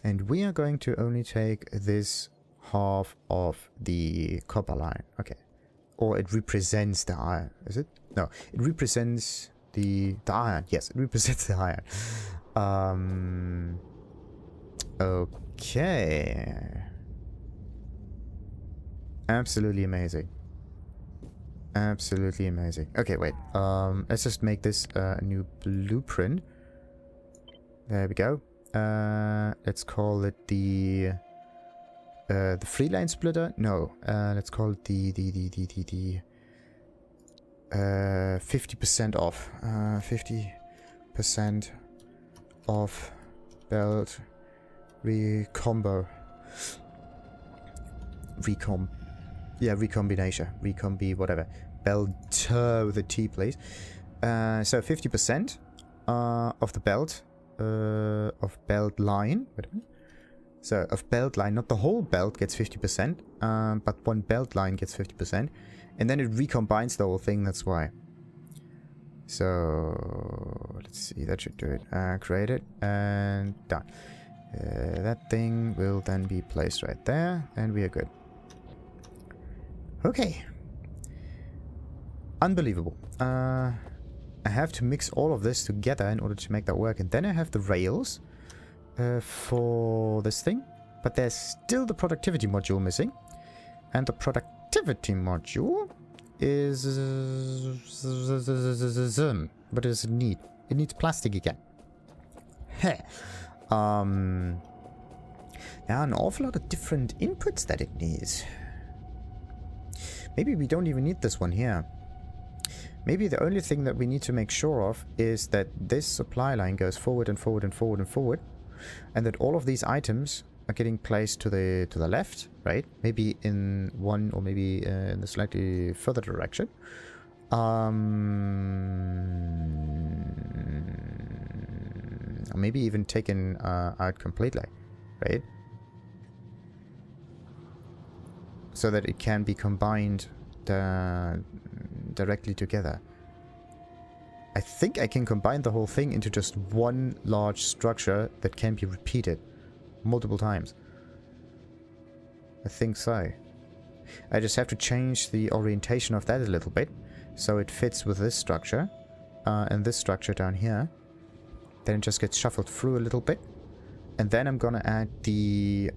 And we are going to only take this half of the copper line. Okay. Or it represents the iron, is it? No, it represents the iron. Yes, it represents the iron. Okay. Absolutely amazing. Absolutely amazing. Okay, wait. Let's just make this a new blueprint. There we go. Let's call it the 3-line splitter. No. Let's call it the 50% off. 50% off belt recombination. Recombi, whatever. Belt with a T, please. So 50% of the belt of belt line. Wait a minute. So of belt line, not the whole belt gets 50%, but one belt line gets 50%, and then it recombines the whole thing. That's why. So let's see. That should do it. Create it and done. That thing will then be placed right there, and we are good. Okay. Unbelievable. I have to mix all of this together in order to make that work. And then I have the rails for this thing. But there's still the productivity module missing. And the productivity module is... what does it need? It needs plastic again. There are an awful lot of different inputs that it needs. Maybe we don't even need this one here. Maybe the only thing that we need to make sure of is that this supply line goes forward and forward and forward and forward, and that all of these items are getting placed to the left, right? Maybe in one or maybe in a slightly further direction. Or maybe even taken out completely, right? So that it can be combined directly together. I think I can combine the whole thing into just one large structure that can be repeated multiple times. I think so. I just have to change the orientation of that a little bit so it fits with this structure and this structure down here. Then it just gets shuffled through a little bit. And then I'm gonna add the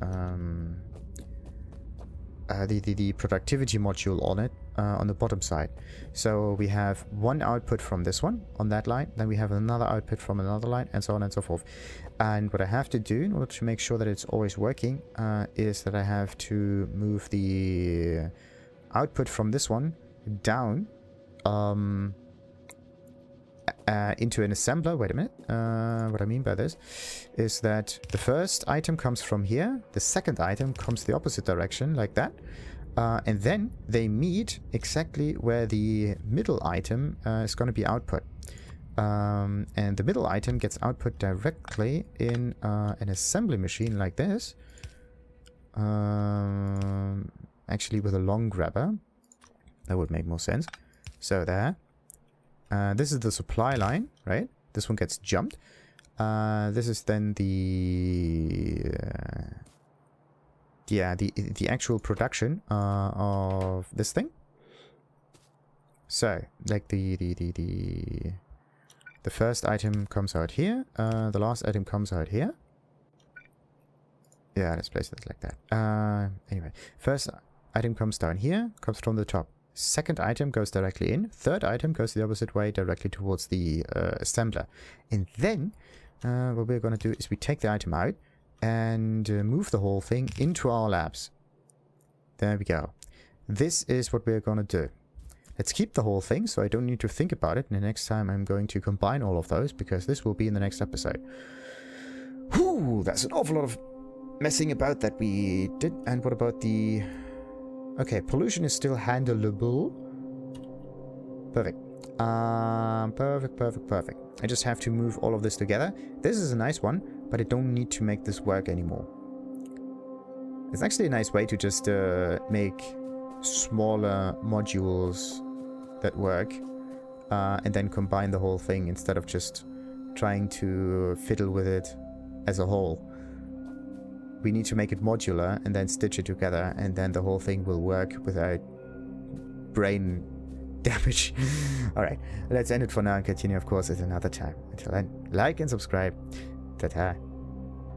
productivity module on it on the bottom side. So we have one output from this one on that line, then we have another output from another line, and so on and so forth. And what I have to do in order to make sure that it's always working is that I have to move the output from this one down into an assembler. Wait a minute. What I mean by this is that the first item comes from here, the second item comes the opposite direction, like that, and then they meet exactly where the middle item is going to be output. And the middle item gets output directly in an assembly machine like this. Actually with a long grabber. That would make more sense. So there. This is the supply line, right? This one gets jumped. This is then the actual production of this thing. So, like the first item comes out here. The last item comes out here. Yeah, let's place it like that. Anyway, first item comes down here, comes from the top. Second item goes directly in. Third item goes the opposite way, directly towards the assembler. And then what we're going to do is we take the item out and move the whole thing into our labs. There we go. This is what we're going to do. Let's keep the whole thing so I don't need to think about it. And the next time I'm going to combine all of those because this will be in the next episode. Whew, that's an awful lot of messing about that we did. And what about the... Okay, pollution is still handleable. Perfect. Perfect. I just have to move all of this together. This is a nice one, but I don't need to make this work anymore. It's actually a nice way to just make smaller modules that work and then combine the whole thing instead of just trying to fiddle with it as a whole. We need to make it modular and then stitch it together, and then the whole thing will work without brain damage. Alright, let's end it for now and continue, of course, at another time. Until then, like and subscribe. Ta-ta.